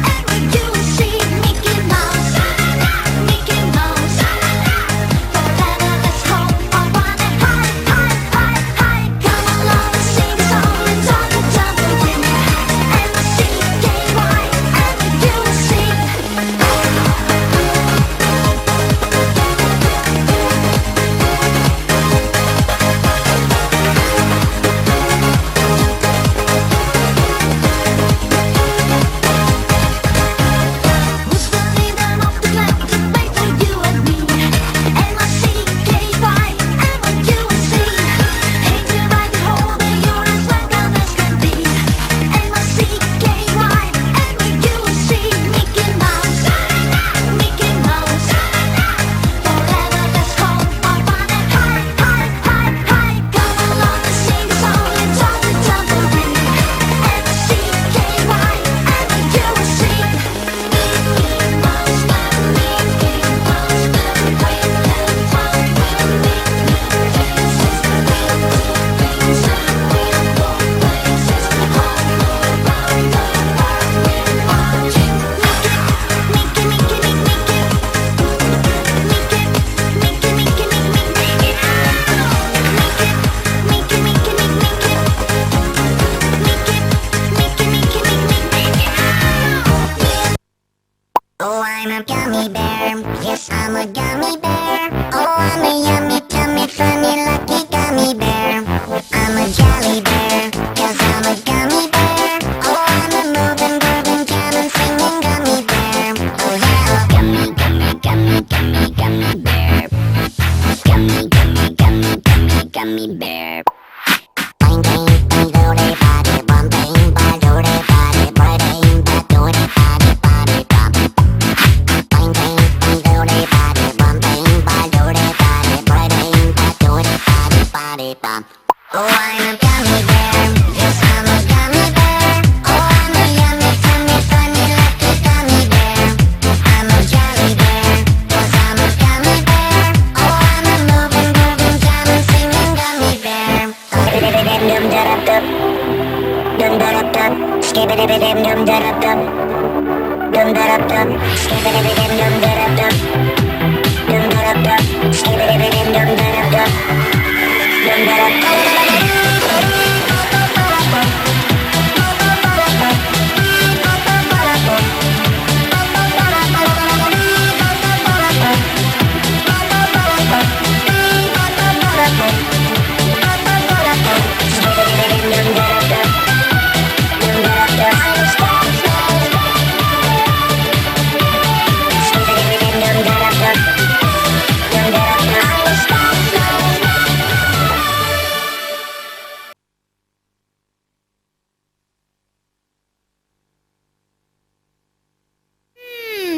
I'm a gummy bear. Yes, I'm a gummy bear. Oh, I'm a yummy, tummy, funny, lucky gummy bear. I'm a jelly bear, 'cause I'm a gummy bear. Oh, I'm a moving, grooving, jamming, singing gummy bear. Oh yeah, gummy, gummy, gummy, gummy, gummy bear. Gummy, gummy, gummy, gummy, gummy bear. Bang, bang, bang, do-de, body, bum, bang, ba, do-de, body, bang, ba, do-de, body, body, bum. Bang, bang, bang, do-de, body, bum, bang, ba, do-de, body, bang, ba, do-de, body, body, bum. Oh, I'm a gummy bear. Yes, I'm a gummy bear. Oh, I'm a yummy, tummy, funny, lucky gummy bear. I'm a jelly bear, 'cause I'm a gummy bear. Oh, I'm a moving, grooving, jamming, singing gummy bear. Dum-da-dum-dum, dum-da-dum-dum, skibidi-bidi-dum, dum-da-dum-dum, dum-da-dum-dum, skibidi-bidi-dum, dum-da-dum-dum, dum-da-dum-dum, skibidi-bidi-dum, dum-da-dum-dum, dum-da-dum-dum.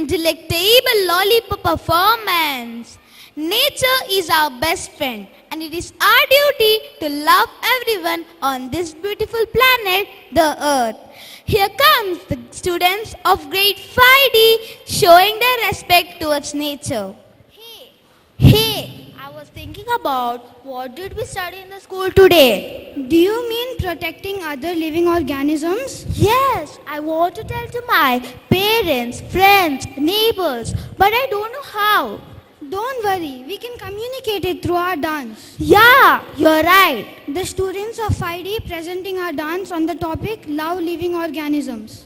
Delectable lollipop performance. Nature is our best friend, and it is our duty to love everyone on this beautiful planet, the Earth. Here comes the students of grade 5D showing their respect towards nature. Hey, I was thinking about what did we study in the school today? Do you mean protecting other living organisms? Yes, I want to tell to my parents, friends, neighbors, but I don't know how. Don't worry, we can communicate it through our dance. Yeah, you're right. The students of 5D presenting our dance on the topic Love Living Organisms.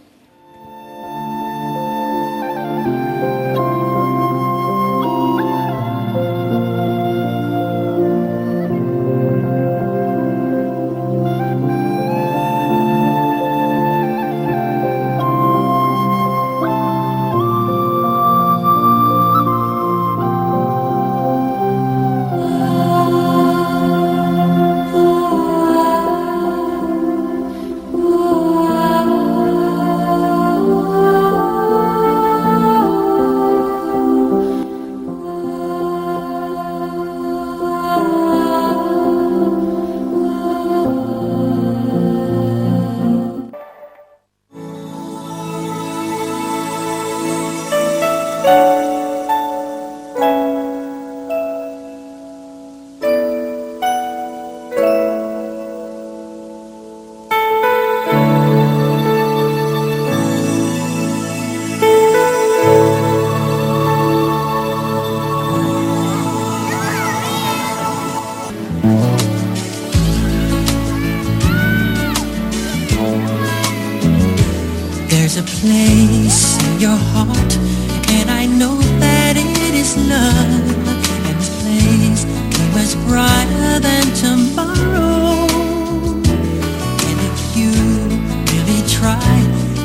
There's a place in your heart, and I know that it is love. And this place is much brighter than tomorrow. And if you really try,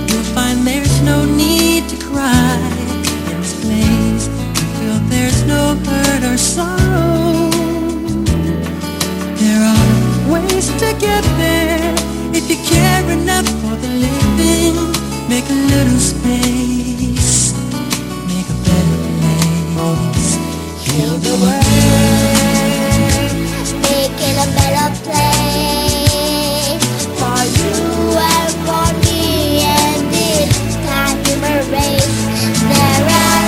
you'll find there's no need to cry. In this place, you feel there's no hurt or sorrow. There are ways to get there if you care enough for the living. Make a little space, make a better place. Heal the world, Make it a better place for you and for me, and it's time to erase. There are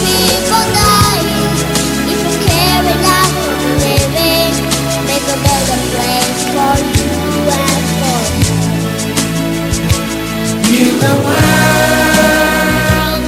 people dying. If you care enough for the living, make a better place for you and for me. Heal the world,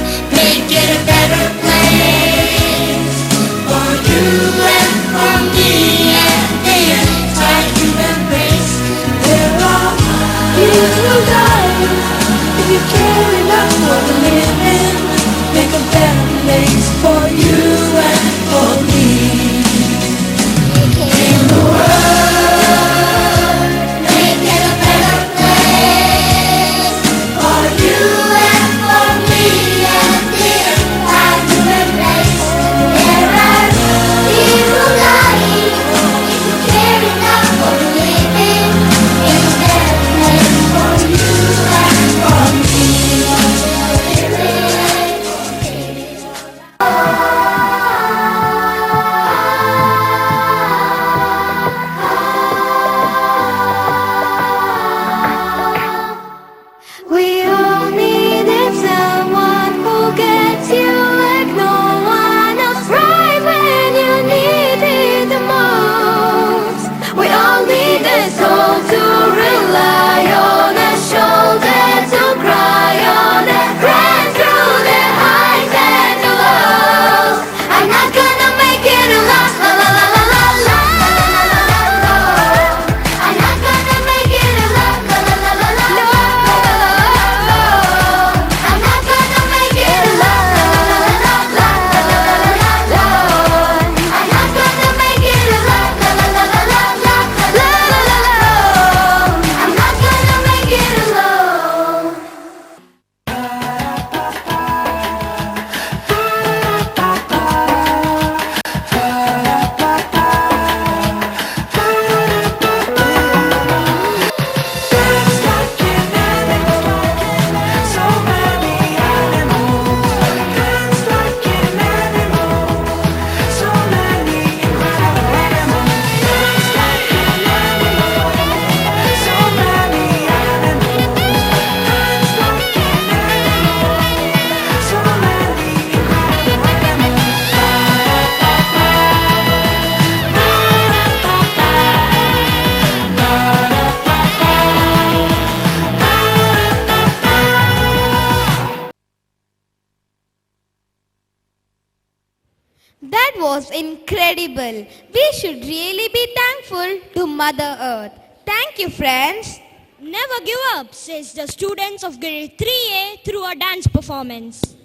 That was incredible. We should really be thankful to Mother Earth. Thank you, friends. Never give up, says the students of grade 3A through a dance performance.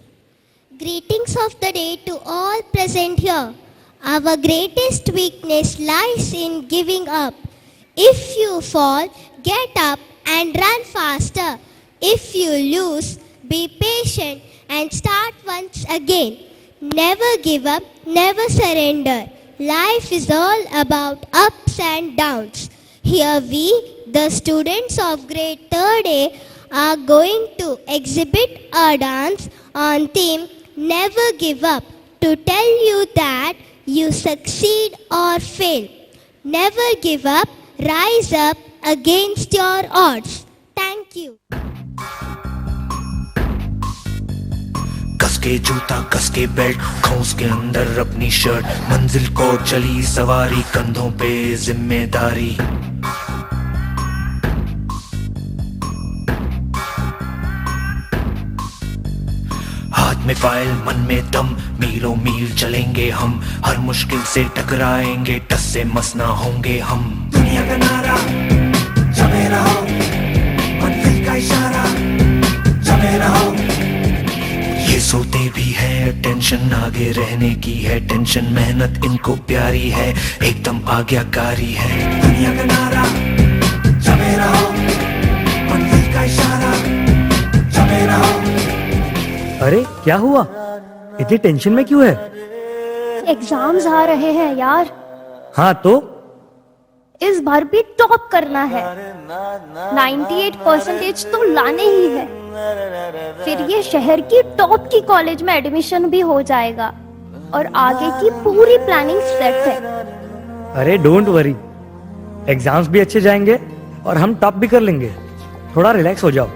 Greetings of the day to all present here. Our greatest weakness lies in giving up. If you fall, get up and run faster. If you lose, be patient and start once again. Never give up, never surrender. Life is all about ups and downs. Here we, the students of grade 3rd A, are going to exhibit our dance on theme Never Give Up to tell you that you succeed or fail. Never give up, rise up against your odds. Thank you. कसके जूता कसके belt खौस के अंदर अपनी shirt मंजिल को चली सवारी कंधों पे जिम्मेदारी हाथ में फाइल मन में दम मीलों मील चलेंगे हम हर मुश्किल से टकराएंगे टस से मस ना होंगे हम दुनिया का नारा जमे रहो मंजिल का इशारा जमे रहो ये सोते भी है टेंशन आगे रहने की है टेंशन मेहनत इनको प्यारी है एकदम आज्ञाकारी है दुनिया का नारा जमे रहो मंजिल का इशारा जमे रहो। अरे क्या हुआ इतनी टेंशन में क्यों है? एग्जाम्स आ रहे हैं यार। हाँ तो इस बार भी टॉप करना है। 98% तो लाने ही है। फिर ये शहर की टॉप की कॉलेज में एडमिशन भी हो जाएगा और आगे की पूरी प्लानिंग सेट है। अरे डोंट वरी, एग्जाम्स भी अच्छे जाएंगे और हम टॉप भी कर लेंगे। थोड़ा रिलैक्स हो जाओ।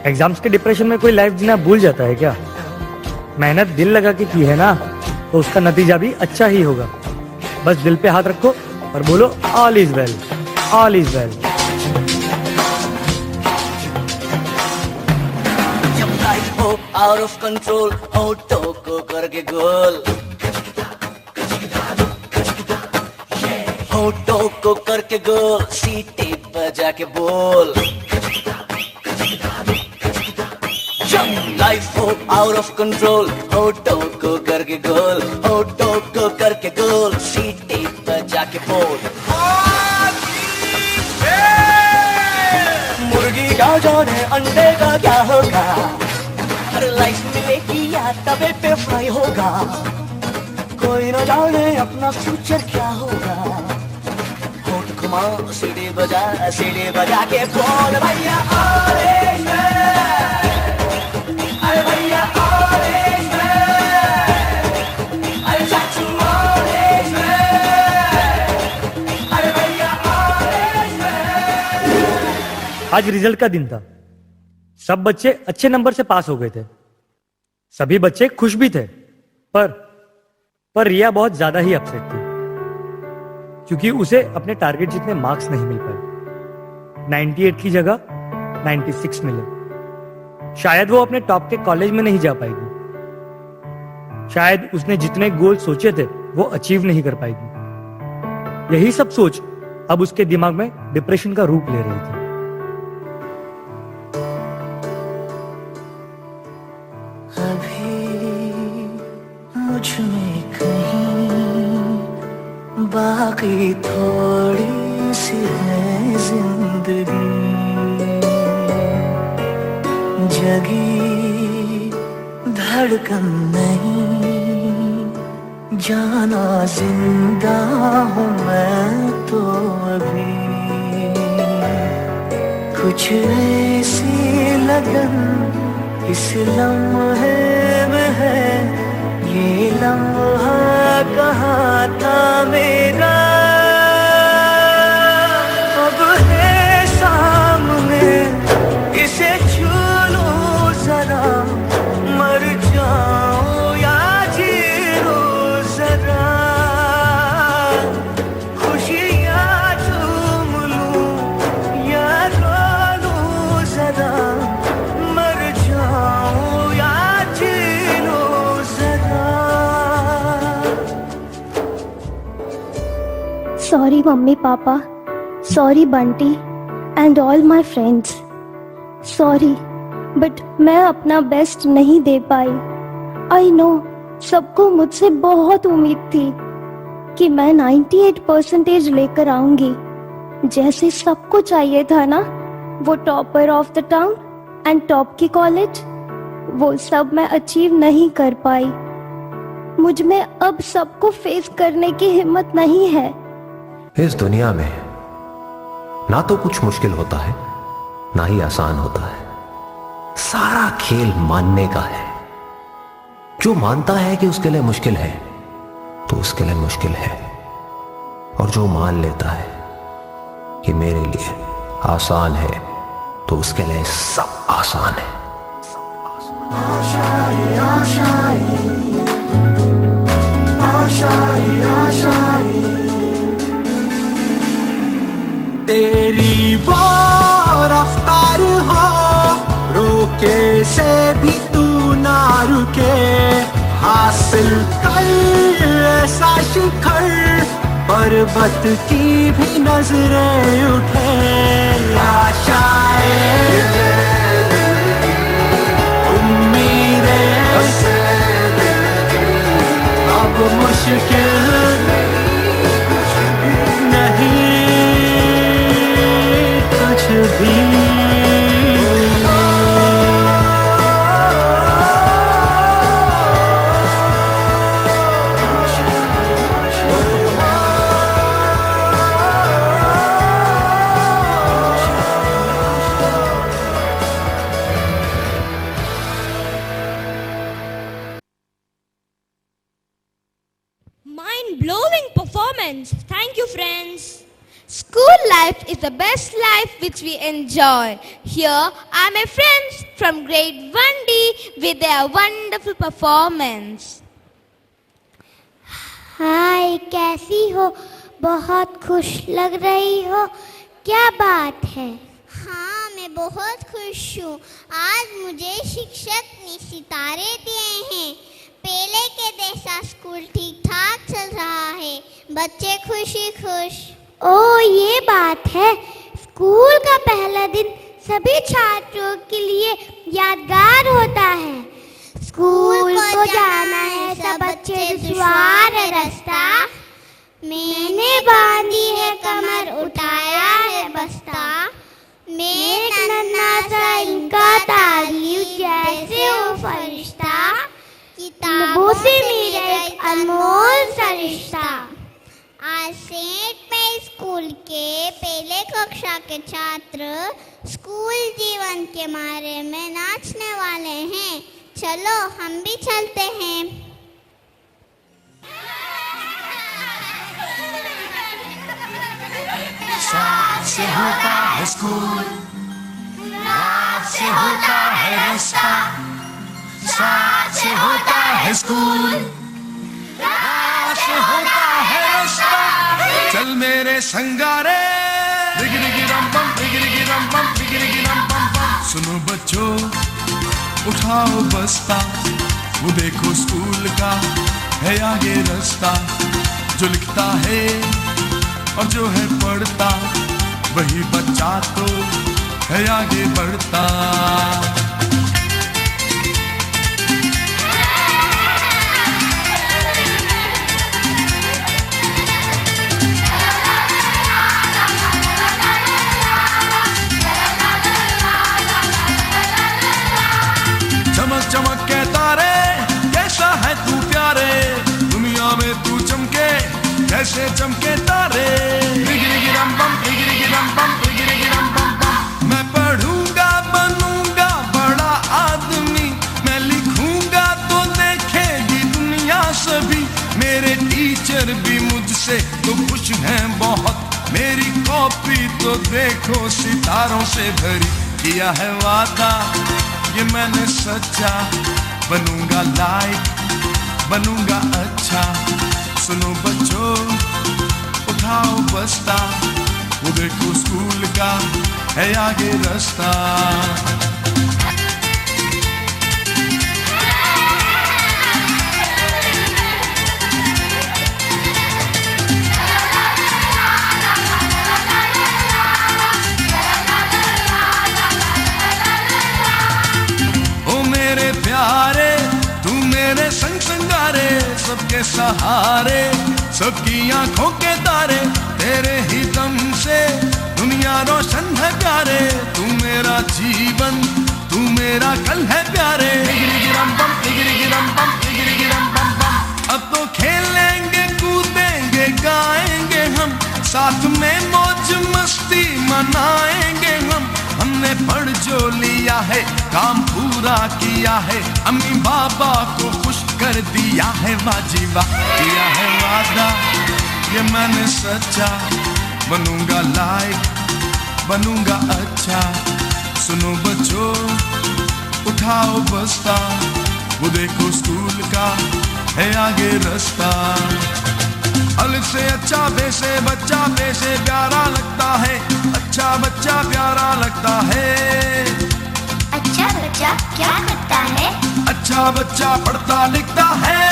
एग्जाम्स के डिप्रेशन में कोई लाइफ जीना भूल जाता है क्या? मेहनत दिल लगा के की है ना तो उसका नतीजा भी अच्छा ही होगा। बस दिल पे हाथ रखो और बोलो all is well, all is well. जब लाइफ हो आउट ऑफ कंट्रोल होठों को करके गोल होठों को करके गोल सीटी बजा के बोल जब लाइफ हो आउट ऑफ कंट्रोल होठों को करके गोल होठों को करके गोल सीटी बजा के बोल मुर्गी का जाने अंडे का क्या होगा हर लाइफ मिलेगी या तवे पे फ्राई होगा कोई न जाने अपना फ्यूचर क्या होगा होठ घुमा सीढ़ी बजा के बोल भैया ऑरेंज अरे भैया ऑरेंज अरे चाचू ऑरेंज अरे भैया ऑरेंज आज रिजल्ट का दिन था। सब बच्चे अच्छे नंबर से पास हो गए थे। सभी बच्चे खुश भी थे। पर रिया बहुत ज्यादा ही अपसेट थी क्योंकि उसे अपने टारगेट जितने मार्क्स नहीं मिल पाए। 98 की जगह 96 मिले। शायद वो अपने टॉप के कॉलेज में नहीं जा पाएगी। शायद उसने जितने गोल सोचे थे वो अचीव नहीं कर पाएगी। यही सब सोच अब उसके दिमाग में डिप्रेशन का रूप ले रही थी। मुझ में कहीं बाकी थोड़ी सी है जिंदगी जगी धड़कन नहीं जाना जिंदा हूँ मैं तो अभी कुछ ऐसी लगन इस लम्हे में है ये लम्हा कहाँ था मेरा अब है सामने इसे छू लो जरा मर जाओ या जी लो जरा खुशियाँ झूम लूं या रो लूं जरा मर जाओ या जी लो जरा Sorry, Mummy, Papa. Sorry, Bunty. And all my friends. Sorry, but मैं अपना बेस्ट नहीं दे पाई. I know, सबको मुझसे बहुत उम्मीद थी कि मैं 98% लेकर आऊंगी, जैसे सबको चाहिए था ना. वो topper of the town and top की कॉलेज, वो सब मैं अचीव नहीं कर पाई. मुझ में अब सबको फेस करने की हिम्मत नहीं है. इस दुनिया में ना तो कुछ मुश्किल होता है, ना ही आसान होता है. सारा खेल मानने का है. जो मानता है कि उसके लिए मुश्किल है, तो उसके लिए मुश्किल है. और जो मान लेता है कि मेरे लिए आसान है, तो उसके लिए सब आसान है. तेरी वो रफ्तार हो, रोके से भी तू ना रुके. हासिल कर ऐसा शिखर, पर्वत की भी नजरें उठे. आशाएं, उम्मीदें, अब मुश्किल नहीं कुछ भी. Mind-blowing performance. Thank you, friends. School life is the best life which we enjoy. Here are my friends from grade 1D with their wonderful performance. हाय, कैसी हो? बहुत खुश लग रही हो. क्या बात है? हाँ, मैं बहुत खुश हूँ. आज मुझे शिक्षक ने सितारे दिए हैं. पहले के जैसा स्कूल ठीक ठाक चल रहा है. बच्चे खुशी खुश. ओ, ये बात है. स्कूल का पहला दिन सभी छात्रों के लिए यादगार होता है. स्कूल को जाना है सब बच्चे, दुश्वार है रास्ता. मैंने बांधी है कमर, उठाया है बस्ता. मैं नन्हा सा इनका तारीफ जैसे हो फरिश्ता. किताबों से मेरा एक अनमोल सा रिश्ता. आज सेंट में स्कूल के पहले कक्षा के छात्र स्कूल जीवन के बारे में नाचने वाले हैं. चलो हम भी चलते हैं. साथ से होता है स्कूल, रात से होता है रास्ता. साथ से होता है स्कूल, रात से होता है रास्ता. चल मेरे संगारे, डिगिरिगी रम बम, डिगिरिगी रम बम, डिगिरिगी रम बम बम. सुनो बच्चों, उठाओ बस्ता. वो देखो स्कूल का है आगे रास्ता. जो लिखता है और जो है पढ़ता, वही बच्चा तो है आगे बढ़ता. चमक चमक के तारे, कैसा है तू प्यारे. दुनिया में तू चमके, कैसे चमके तारे. डिगिरिगी रम बम, डिगिरिगी रम बम, डिगिरिगी रम बम बम. मैं पढ़ूंगा, बनूंगा बड़ा आदमी. मैं लिखूंगा तो देखेगी दुनिया सभी. मेरे टीचर भी मुझसे तो खुश हैं बहुत. मेरी कॉपी तो देखो सितारों से भरी. किया है वादा ये मैंने सच्चा, बनूंगा लाइक, बनूंगा अच्छा. सुनो बच्चों, उठाओ बस्ता. वो देखो स्कूल का है आगे रास्ता. सबके सहारे, सबकी आंखों के तारे, तेरे ही दम से दुनिया रोशन है प्यारे। तू मेरा जीवन, तू मेरा कल है प्यारे। अब तो खेलेंगे कूदेंगे गाएंगे हम, साथ में मौज मस्ती मनाएंगे हम। हमने पढ़ जो लिया है, काम पूरा किया है, अम्मी बाबा को खुश कर दिया है। बाजी वाह किया है वादा, ये मैंने सच्चा, बनूंगा लायक, बनूंगा अच्छा। सुनो बच्चों, उठाओ बस्ता, वो देखो स्कूल का है आगे रास्ता। अलग से अच्छा बे से बच्चा, बे से प्यारा लगता है, अच्छा बच्चा प्यारा लगता है। अच्छा बच्चा क्या करता है? अच्छा बच्चा पढ़ता लिखता है।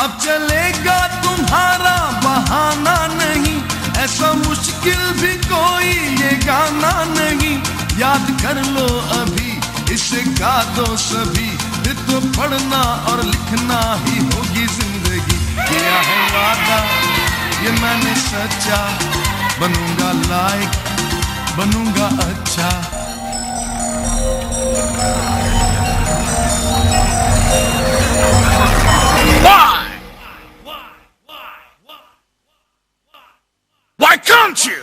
अब चलेगा तुम्हारा बहाना नहीं, ऐसा मुश्किल भी कोई ये गाना नहीं। याद कर लो अभी, इसे गा दो सभी, फिर तो पढ़ना और लिखना ही होगी जिंदगी। किया है वादा, ये मैंने सच्चा, बनूंगा लायक, बनूंगा अच्छा। Why can't you?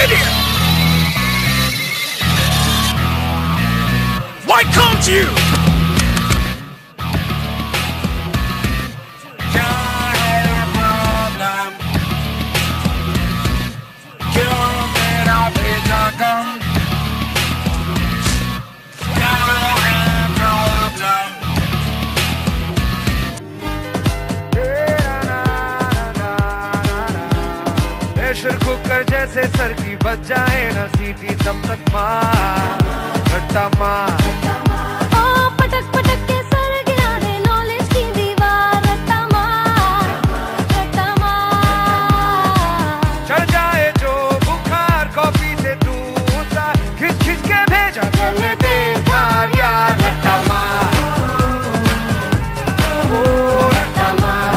Idiot! Why can't you? क्या है प्रॉब्लम? क्यों मेरा भेजा कम? क्या है प्रॉब्लम? प्रेशर कुकर जैसे सर की बच जाए ना सीटी, तब तक मार रट्टा मार। ओ पटक पटक के सर गिरा दे नॉलेज की दीवार, रट्टा मार, रट्टा मार। चढ़ जाए जो बुखार कॉफी से तू उतार, खिंच खिंच के भेजा कर ले बेकार यार। रट्टा मार, ओ रट्टा मार,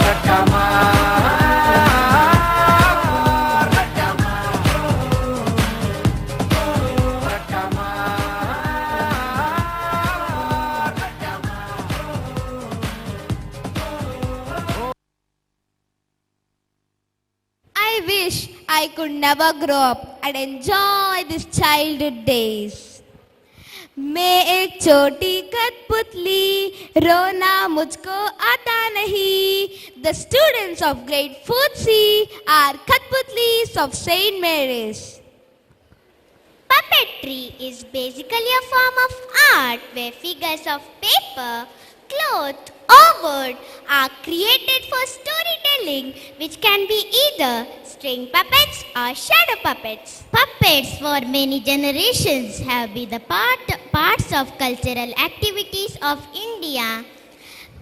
रट्टा मार। I wish I could never grow up and enjoy these childhood days. मैं एक छोटी कठपुतली, रोना मुझको आता नहीं। The students of grade 4C are Kathputlis of St. Mary's. Puppetry is basically a form of art where figures of paper, cloth or wood are created for storytelling, which can be either string puppets or shadow puppets. Puppets for many generations have been the parts of cultural activities of India.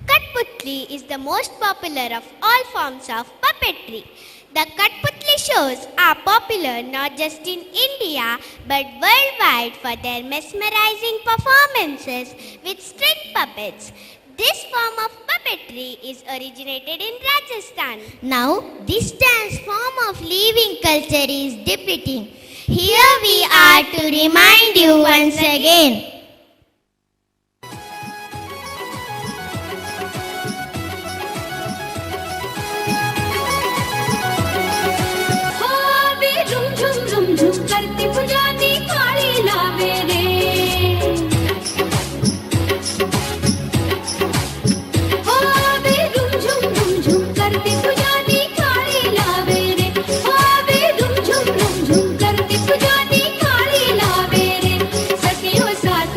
Kathputli is the most popular of all forms of puppetry. The Kathputli shows are popular not just in India but worldwide for their mesmerizing performances with string puppets. This form of puppetry is originated in Rajasthan. Now, this dance form of living culture is depicting. Here we are to remind you once again. झुम करती पुजानी काली लावे रे। ओ बे झुम करती पुजानी काली लावे रे। ओ बे झुम करती पुजानी काली लावे रे। सखियों साथ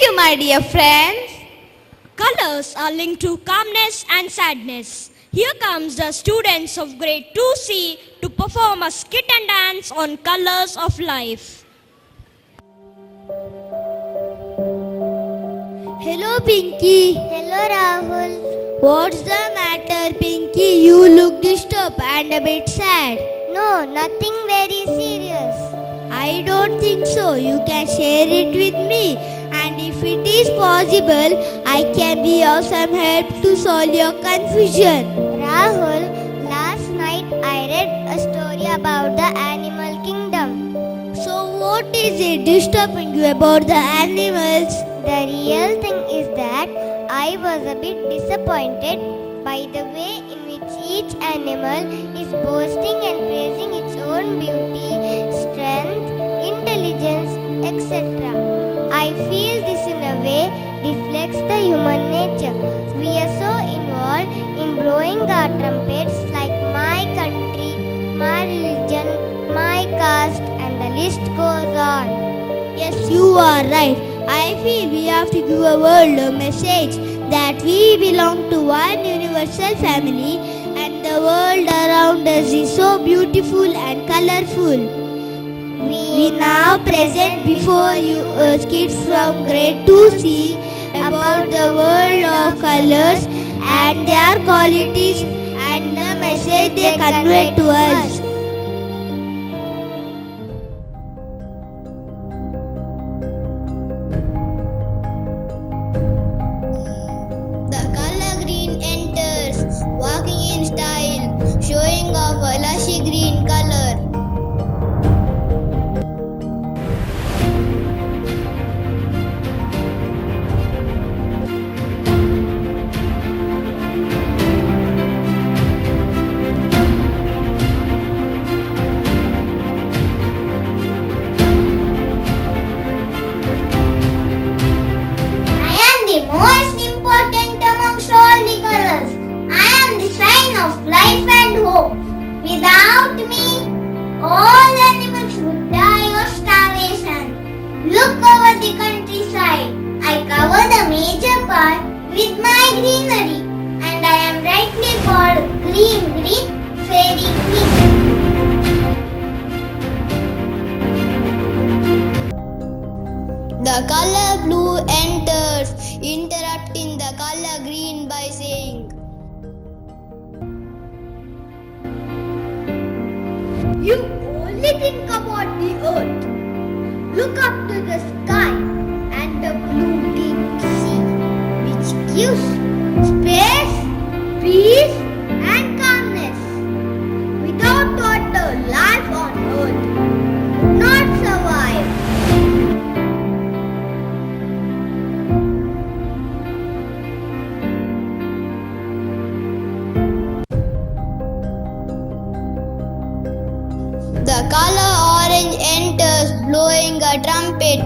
you, my dear friends. Colors are linked to calmness and sadness. Here comes the students of grade 2C to perform a skit and dance on colors of life. Hello, Pinky. Hello, Rahul. What's the matter, Pinky? You look disturbed and a bit sad. No, nothing very serious. I don't think so. You can share it with me. And if it is possible, I can be of some help to solve your confusion. Rahul, last night I read a story about the animal kingdom. So what is it disturbing you about the animals? The real thing is that I was a bit disappointed by the way in which each animal is boasting and praising its own beauty, strength, intelligence, etc. I feel this in a way reflects the human nature. We are so involved in blowing our trumpets like my country, my religion, my caste, and the list goes on. Yes, you are right. I feel we have to give a world a message that we belong to one universal family and the world around us is so beautiful and colorful. We now present before you a skit from grade 2C about the world of colors and their qualities and the message they convey to us. The color green enters, walking in style, showing off a lushy green color. I am the most important amongst all the colors. I am the sign of life and hope. Without me, all animals would die of starvation. Look over the countryside. I cover the major part with my greenery, and I am rightly called Green Fairy Queen. The color blue enters, interrupting the color green by saying, You only think about the earth. Look up to the sky and the blue deep sea, which gives space, peace, and calmness. Without water, life on earth would not survive. The color orange enters, blowing a trumpet.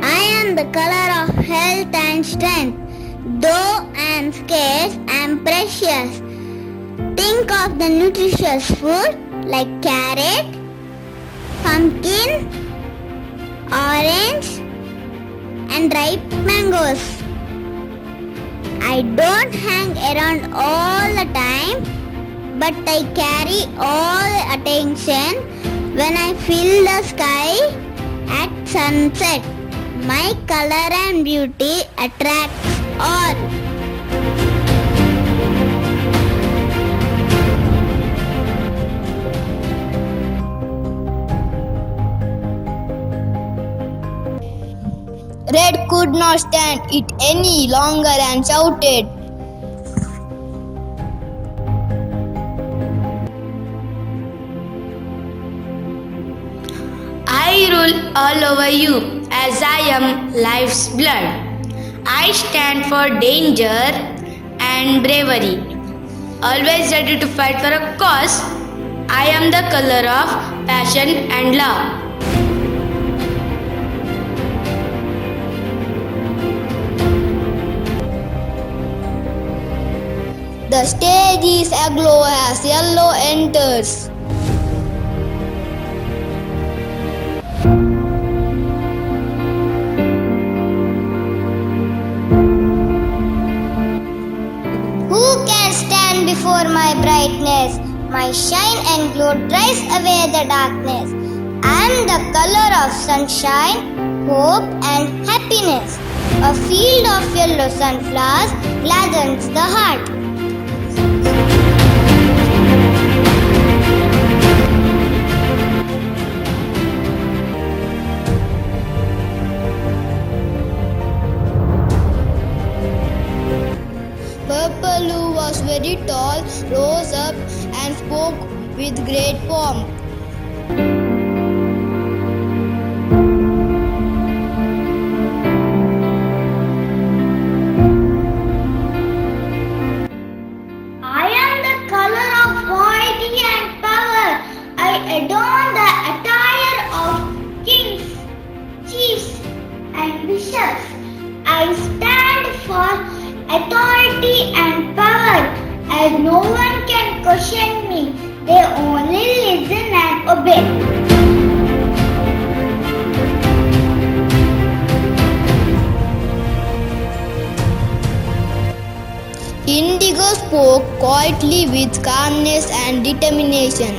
I am the color of health and strength. Though I am scarce, I am precious. Think of the nutritious food like carrot, pumpkin, orange, and ripe mangoes. I don't hang around all the time, but I carry all the attention when I fill the sky at sunset. My color and beauty attracts all. Red could not stand it any longer and shouted, I rule all over you as I am life's blood. I stand for danger and bravery. Always ready to fight for a cause. I am the color of passion and love. The stage is aglow as yellow enters. Who can stand before my brightness? My shine and glow drives away the darkness. I am the color of sunshine, hope and happiness. A field of yellow sunflowers gladdens the heart. Purple, who was very tall, rose up and spoke with great pomp. I am the color of royalty and power. I adorn the attire of kings, chiefs, and bishops. I stand for authority and power, as no one can question me. They only listen and obey. Indigo spoke quietly with calmness and determination.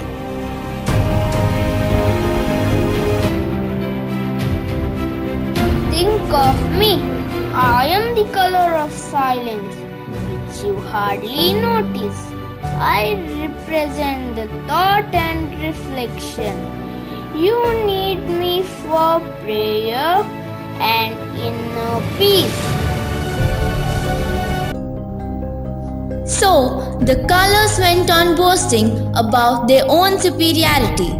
Think of me. I am the color of silence, which you hardly notice. I represent the thought and reflection. You need me for prayer and inner peace. So, the colors went on boasting about their own superiority.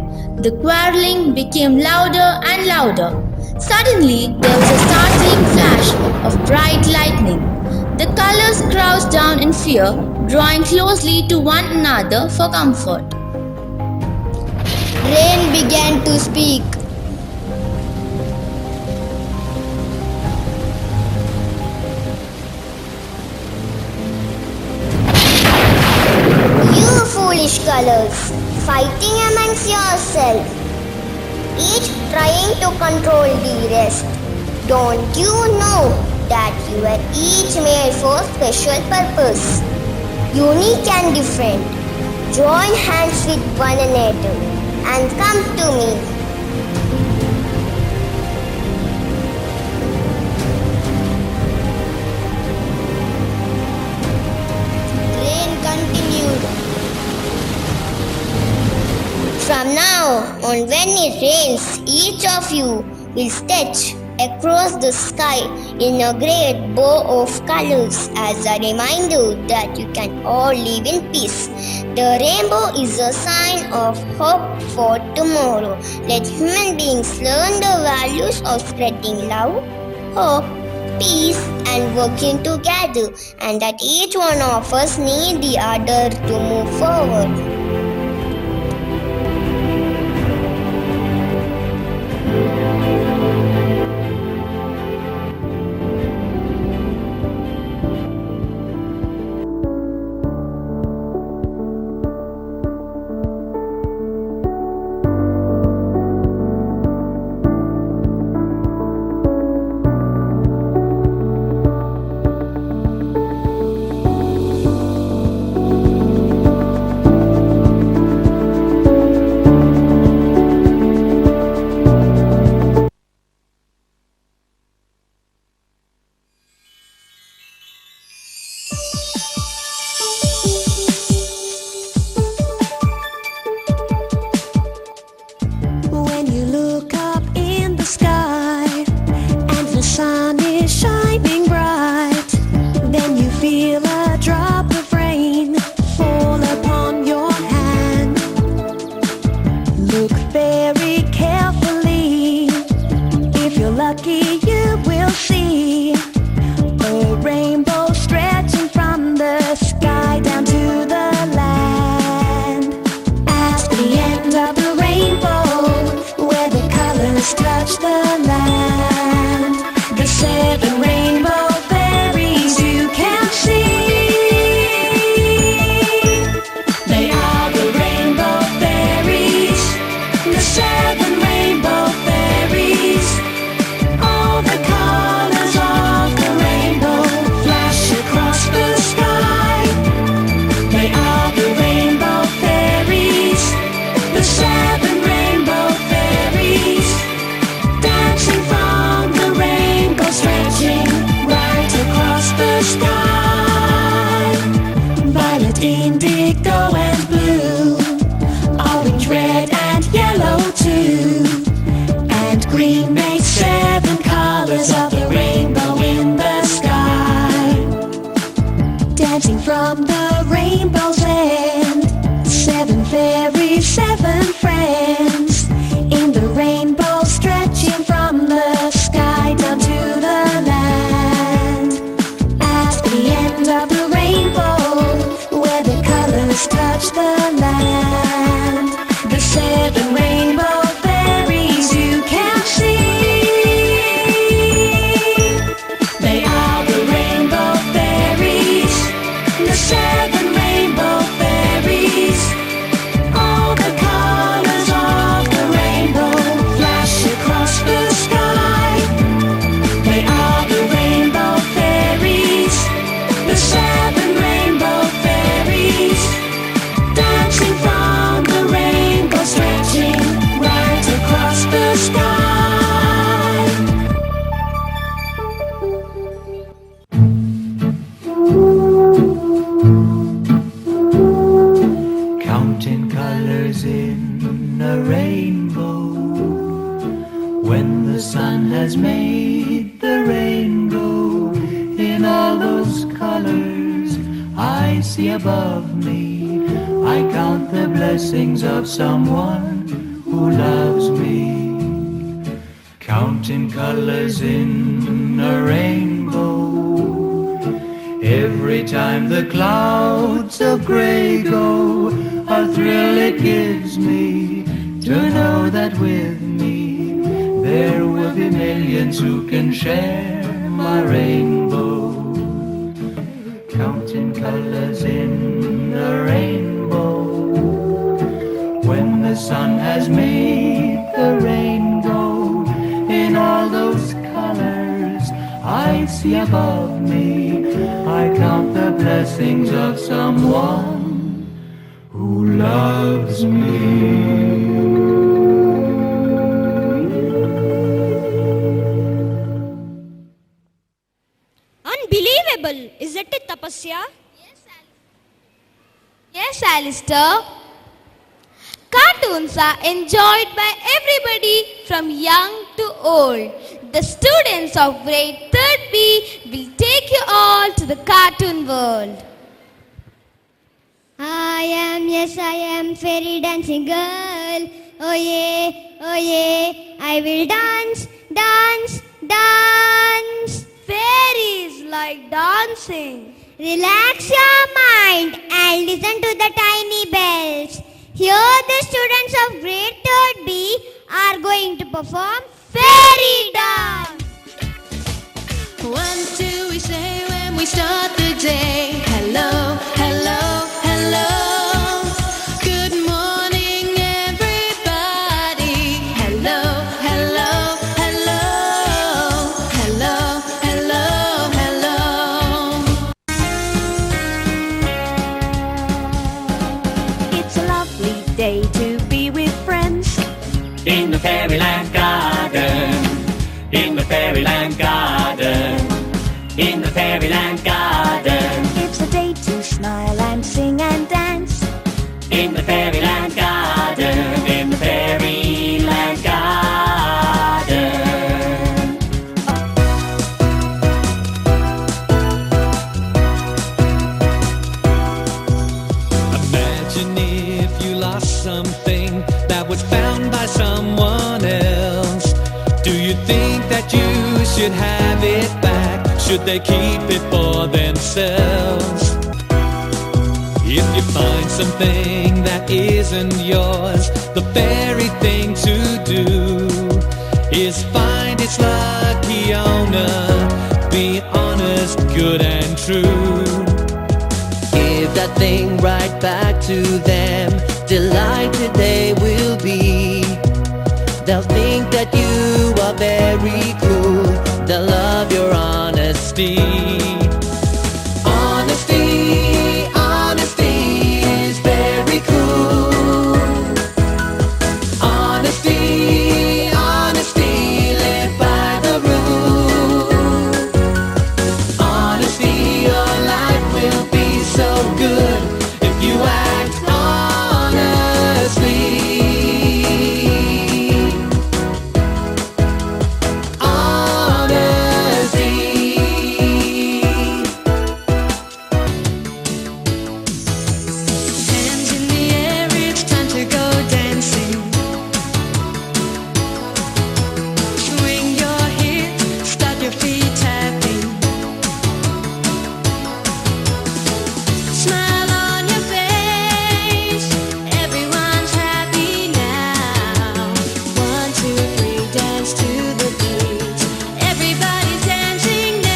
The quarreling became louder and louder. Suddenly, there was a startling flash of bright lightning. The colors crouched down in fear, drawing closely to one another for comfort. Rain began to speak. You foolish colors, fighting amongst yourselves, each trying to control the rest. Don't you know that you are each made for special purpose, unique and different? Join hands with one another and come to me. Rain continued. From now on, when it rains, each of you will stretch across the sky in a great bow of colors as a reminder that you can all live in peace. The rainbow is a sign of hope for tomorrow. Let human beings learn the values of spreading love, hope, peace and working together, and that each one of us need the other to move forward. When you look up in the sky and the sun is shining bright, then you feel a drop of rain fall upon your hand. Look very carefully. If you're lucky, you will see a rainbow stretching from the sky down to the land. At the end of the rainbow, where the colors touch the land, the seven rainbow fairies you can see. When the sun has made the rainbow in all those colors I see above me, I count the blessings of someone who loves me. Counting colors in a rainbow, every time the clouds of gray go, a thrill it gives me to know that with me there will be millions who can share my rainbow. Counting colors in a rainbow. When the sun has made the rainbow in all those colors I see above me, I count the blessings of someone who loves me. Unbelievable, isn't it, Tapasya? Yes, Alistair. Cartoons are enjoyed by everybody from young to old. The students of grade 3rd B will take you all to the cartoon world. I am fairy dancing girl. Oh yeah, I will dance, dance, dance. Fairies like dancing. Relax your mind and listen to the tiny bells. Here the students of grade 3rd B are going to perform fairy dance. 1, 2, we say when we start the day. Hello, hello, hello. Good morning, everybody. Hello, hello, hello. Hello, hello, hello. It's a lovely day to be with friends In the fairyland garden. In the fairyland garden. In the fairyland garden. It's a day to smile and sing and dance In the fairyland garden. In the fairyland garden. Imagine if you lost something that was found by someone else. Do you think that you should have it back? Should they keep it for themselves? If you find something that isn't yours, the very thing to do is find its lucky owner. Be honest, good and true. Give that thing right back to them. Delighted they will be. They'll think that you are very cool. They'll love your honesty. Honesty, honesty is very cool. Honesty, honesty, live by the rule. Honesty, your life will be so good if you act honestly. Hands in the air, it's time to go dancing. Swing your hips, start your feet tapping. Smile on your face, everyone's happy now. 1, 2, 3, dance to the beat. Everybody's dancing now.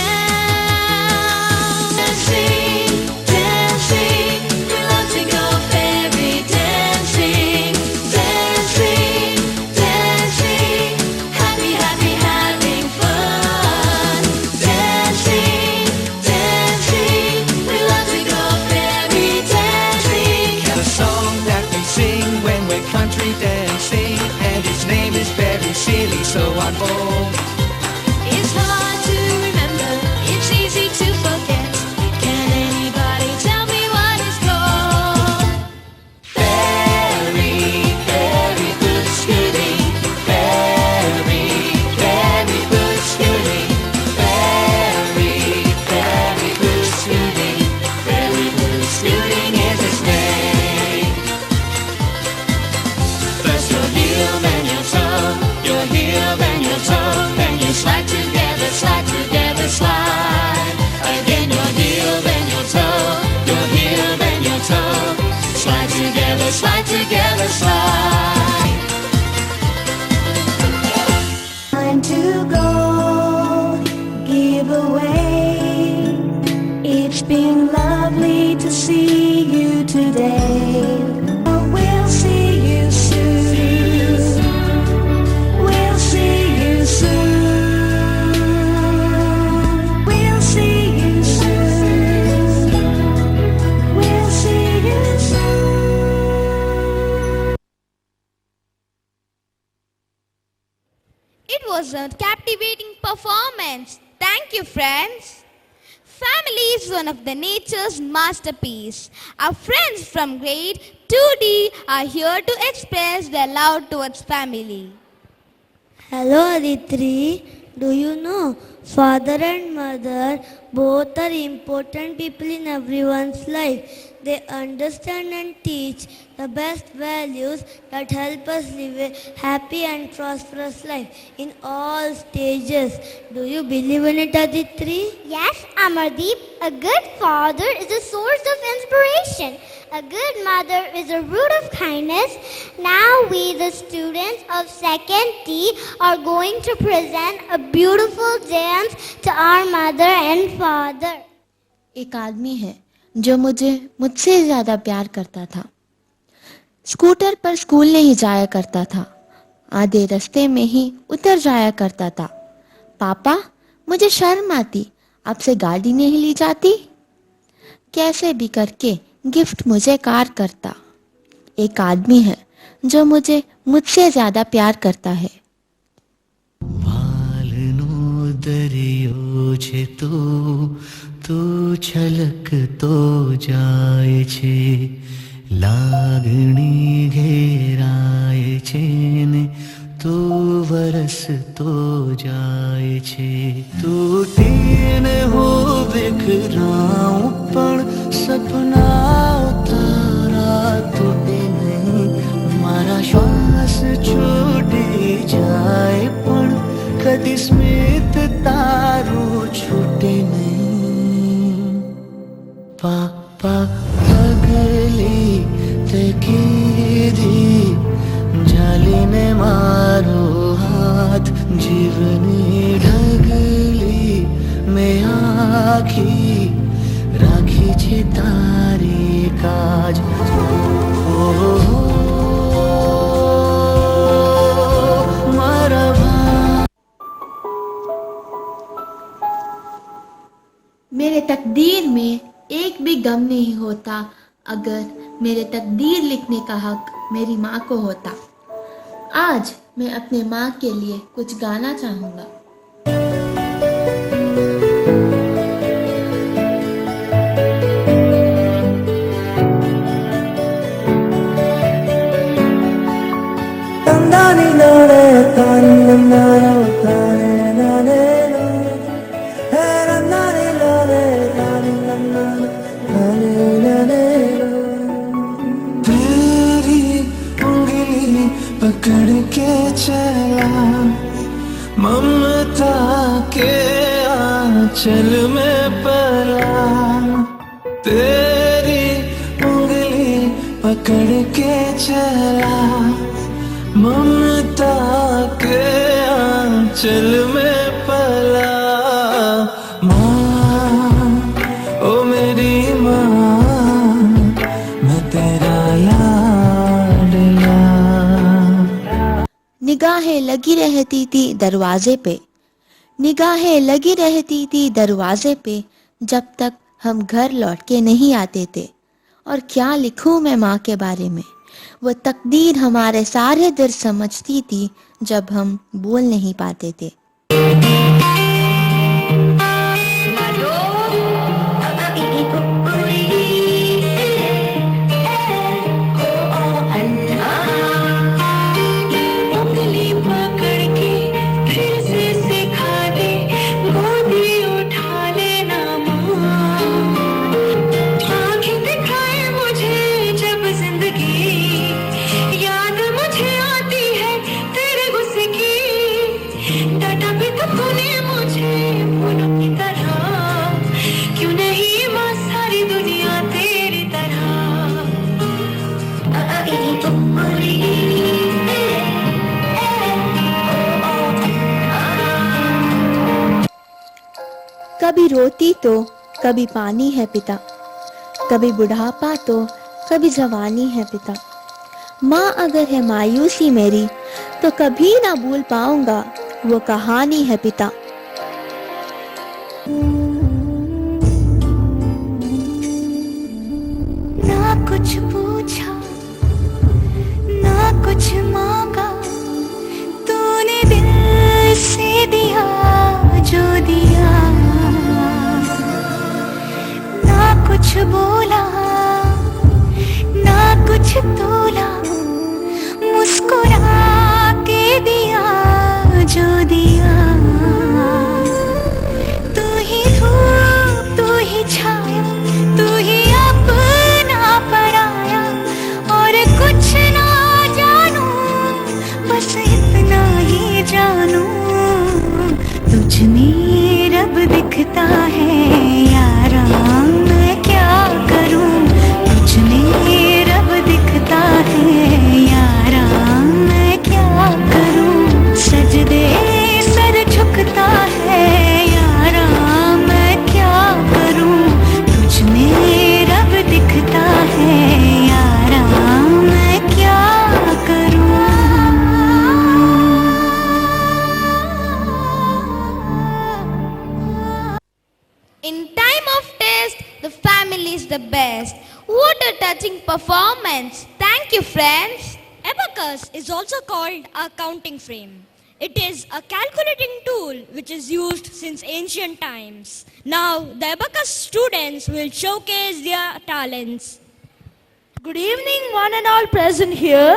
Dancing, dancing, we love to go fairy dancing. Dancing, dancing, happy, happy, having fun. Dancing, dancing, we love to go fairy dancing. The song that we sing when we're country dancing, and its name is very silly, so I vote. It's hard to remember, it's easy to forget. Can anybody tell me what it's called? Very, very good, Scooby. Very It was a captivating performance. Thank you, friends. Family is one of the nature's masterpiece. Our friends from grade 2D are here to express their love towards family. Hello Aditri, do you know father and mother both are important people in everyone's life. They understand and teach the best values that help us live a happy and prosperous life in all stages. Do you believe in it, Aditri? Yes, Amardeep, a good father is a source of inspiration. A good mother is a root of kindness. Now we, the students of 2nd T, are going to present a beautiful dance to our mother and father. एक आदमी है जो मुझसे ज़्यादा प्यार करता था। Scooter पर स्कूल नहीं जाया करता था, आधे रास्ते में ही उतर जाया करता था। पापा, मुझे शर्म आती, आपसे गाड़ी नहीं ली जाती? कैसे भी करके गिफ्ट मुझे कार करता। एक आदमी है जो मुझसे ज़्यादा प्यार करता है। વાલનો દરિયો છે તો છલકતો જાય છે, લાગણી ઘેરાય છે ને તો વરસતો જાય છે। તૂટીને હું વિખરાઉં પણ સપનાઓ તારા તૂટે નહીં, મારા શ્વાસ છૂટી જાય પણ કદી સ્મિત તારું છૂટે નહીં। પાપા પગલી તે કીધી ઝાલીને મારો હાથ, જીવની ઢગલી મેં આખી રાખી છે તારી કાજ। મારા मेरे तकदीर में एक भी गम नहीं होता अगर मेरे तकदीर लिखने का हक मेरी माँ को होता। आज मैं अपने माँ के लिए कुछ गाना चाहूँगा। तेरी उंगली पकड़ के चला, ममता के आंचल में पला। तेरी उंगली पकड़ के चला, ममता के आंचल में पला। माँ, ओ मेरी माँ, मैं तेरा लाडला। निगाहें लगी रहती थी दरवाजे पे, निगाहें लगी रहती थी दरवाजे पे, जब तक हम घर लौट के नहीं आते थे। और क्या लिखूं मैं माँ के बारे में, वो तकदीर हमारे सारे दर्द समझती थी जब हम बोल नहीं पाते थे। कभी रोती तो कभी पानी है पिता, कभी बुढ़ापा तो कभी जवानी है पिता। माँ अगर है मायूसी मेरी तो कभी ना भूल पाऊंगा वो कहानी है पिता। ना कुछ पूछा ना कुछ मांगा, तूने दिल बोला ना कुछ तोला, मुस्कुरा के दिया जो दिया। तू ही धूप तू ही छाया, तू ही अपना पराया, और कुछ ना जानू बस इतना ही जानू, तुझ में रब दिखता है यारा, मैं क्या करूं। तुझ में रब दिखता है यारा, मैं क्या करूं। सजदे सर झुकता है यारा, मैं क्या करूं। तुझ में रब दिखता है यारा, मैं क्या करूं। In time of test, the family is the best. What a touching performance. Thank you, friends. Abacus is also called a counting frame. It is a calculating tool which is used since ancient times. Now, the Abacus students will showcase their talents. Good evening, one and all present here.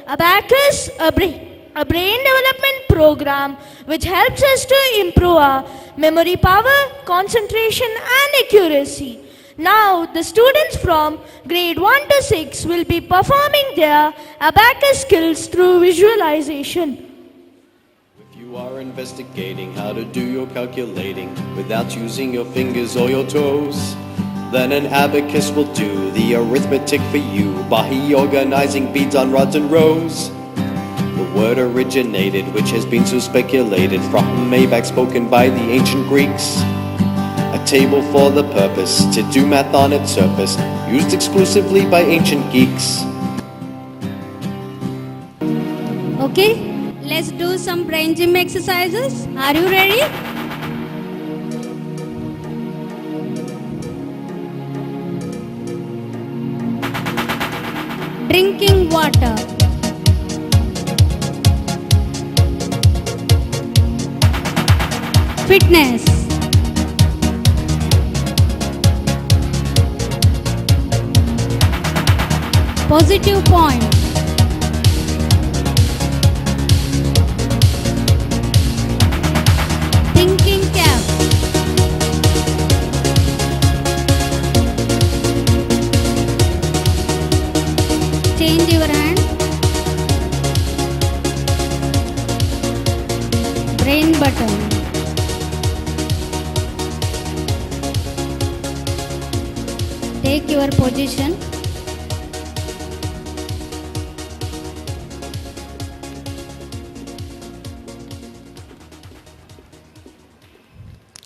Abacus, a brain development program which helps us to improve our memory power, concentration and accuracy. Now, the students from grade 1 to 6 will be performing their Abacus skills through visualization. You are investigating how to do your calculating without using your fingers or your toes. Then an abacus will do the arithmetic for you by organizing beads on rods and rows. The word originated, which has been so speculated, from Abacus spoken by the ancient Greeks. A table for the purpose to do math on its surface, used exclusively by ancient geeks. Okay, let's do some brain gym exercises. Are you ready? Drinking water. Fitness. Positive point. Thinking cap. Change your hand. Brain button. Take your position.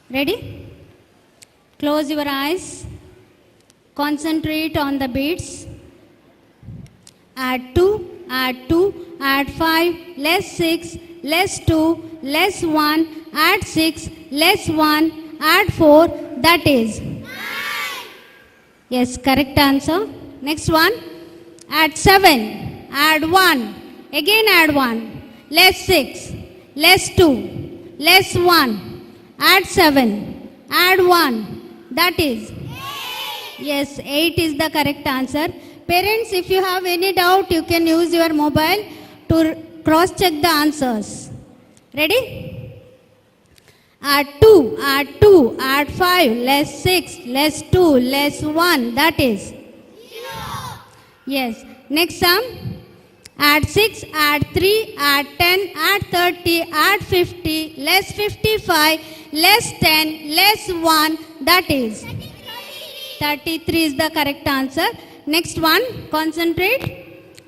Ready? Close your eyes. Concentrate on the beats. Add 2, add 2, add 5, less 6, less 2, less 1, add 6, less 1, add 4, that is 9. Yes, correct answer. Next one. Add 7, add 1, again add 1, less 6, less 2, less 1, add 7, add 1, that is 8. Yes, 8 is the correct answer. Parents, if you have any doubt, you can use your mobile to cross-check the answers. Ready? Add 2, add 2, add 5, less 6, less 2, less 1, that is 0. Yes. Next sum. Add 6, add 3, add 10, add 30, add 50, less 55, less 10, less 1, that is 33 is the correct answer. Next one, concentrate.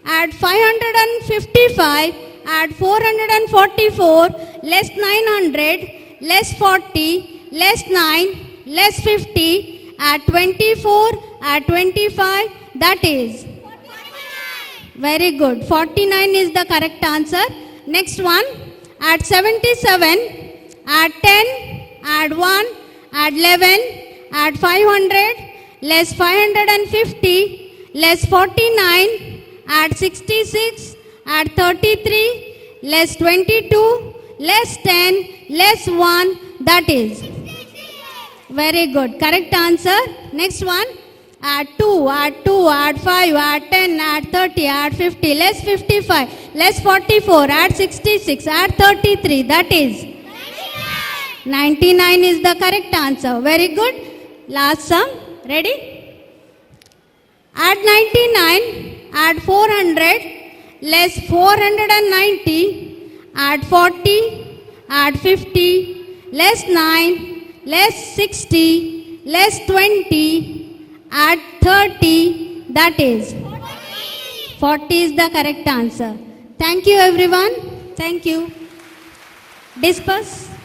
Add 555, add 444, less 900, less 40, less 9, less 50, add 24, add 25, that is 49. Very good. 49 is the correct answer. Next one, add 77, add 10, add 1, add 11, add 500, less 550, less 49, add 66, add 33, less 22, less 10, less 1, that is 68. Very good. Correct answer. Next one, Add 2, add 2, add 5, add 10, add 30, add 50, less 55, less 44, add 66, add 33, that is 99 is the correct answer. Very good. Last sum. Ready? Add 99, add 400, less 490, add 40, add 50, less 9, less 60, less 20, add 30, that is 40 is the correct answer. Thank you everyone. Thank you. Disperse.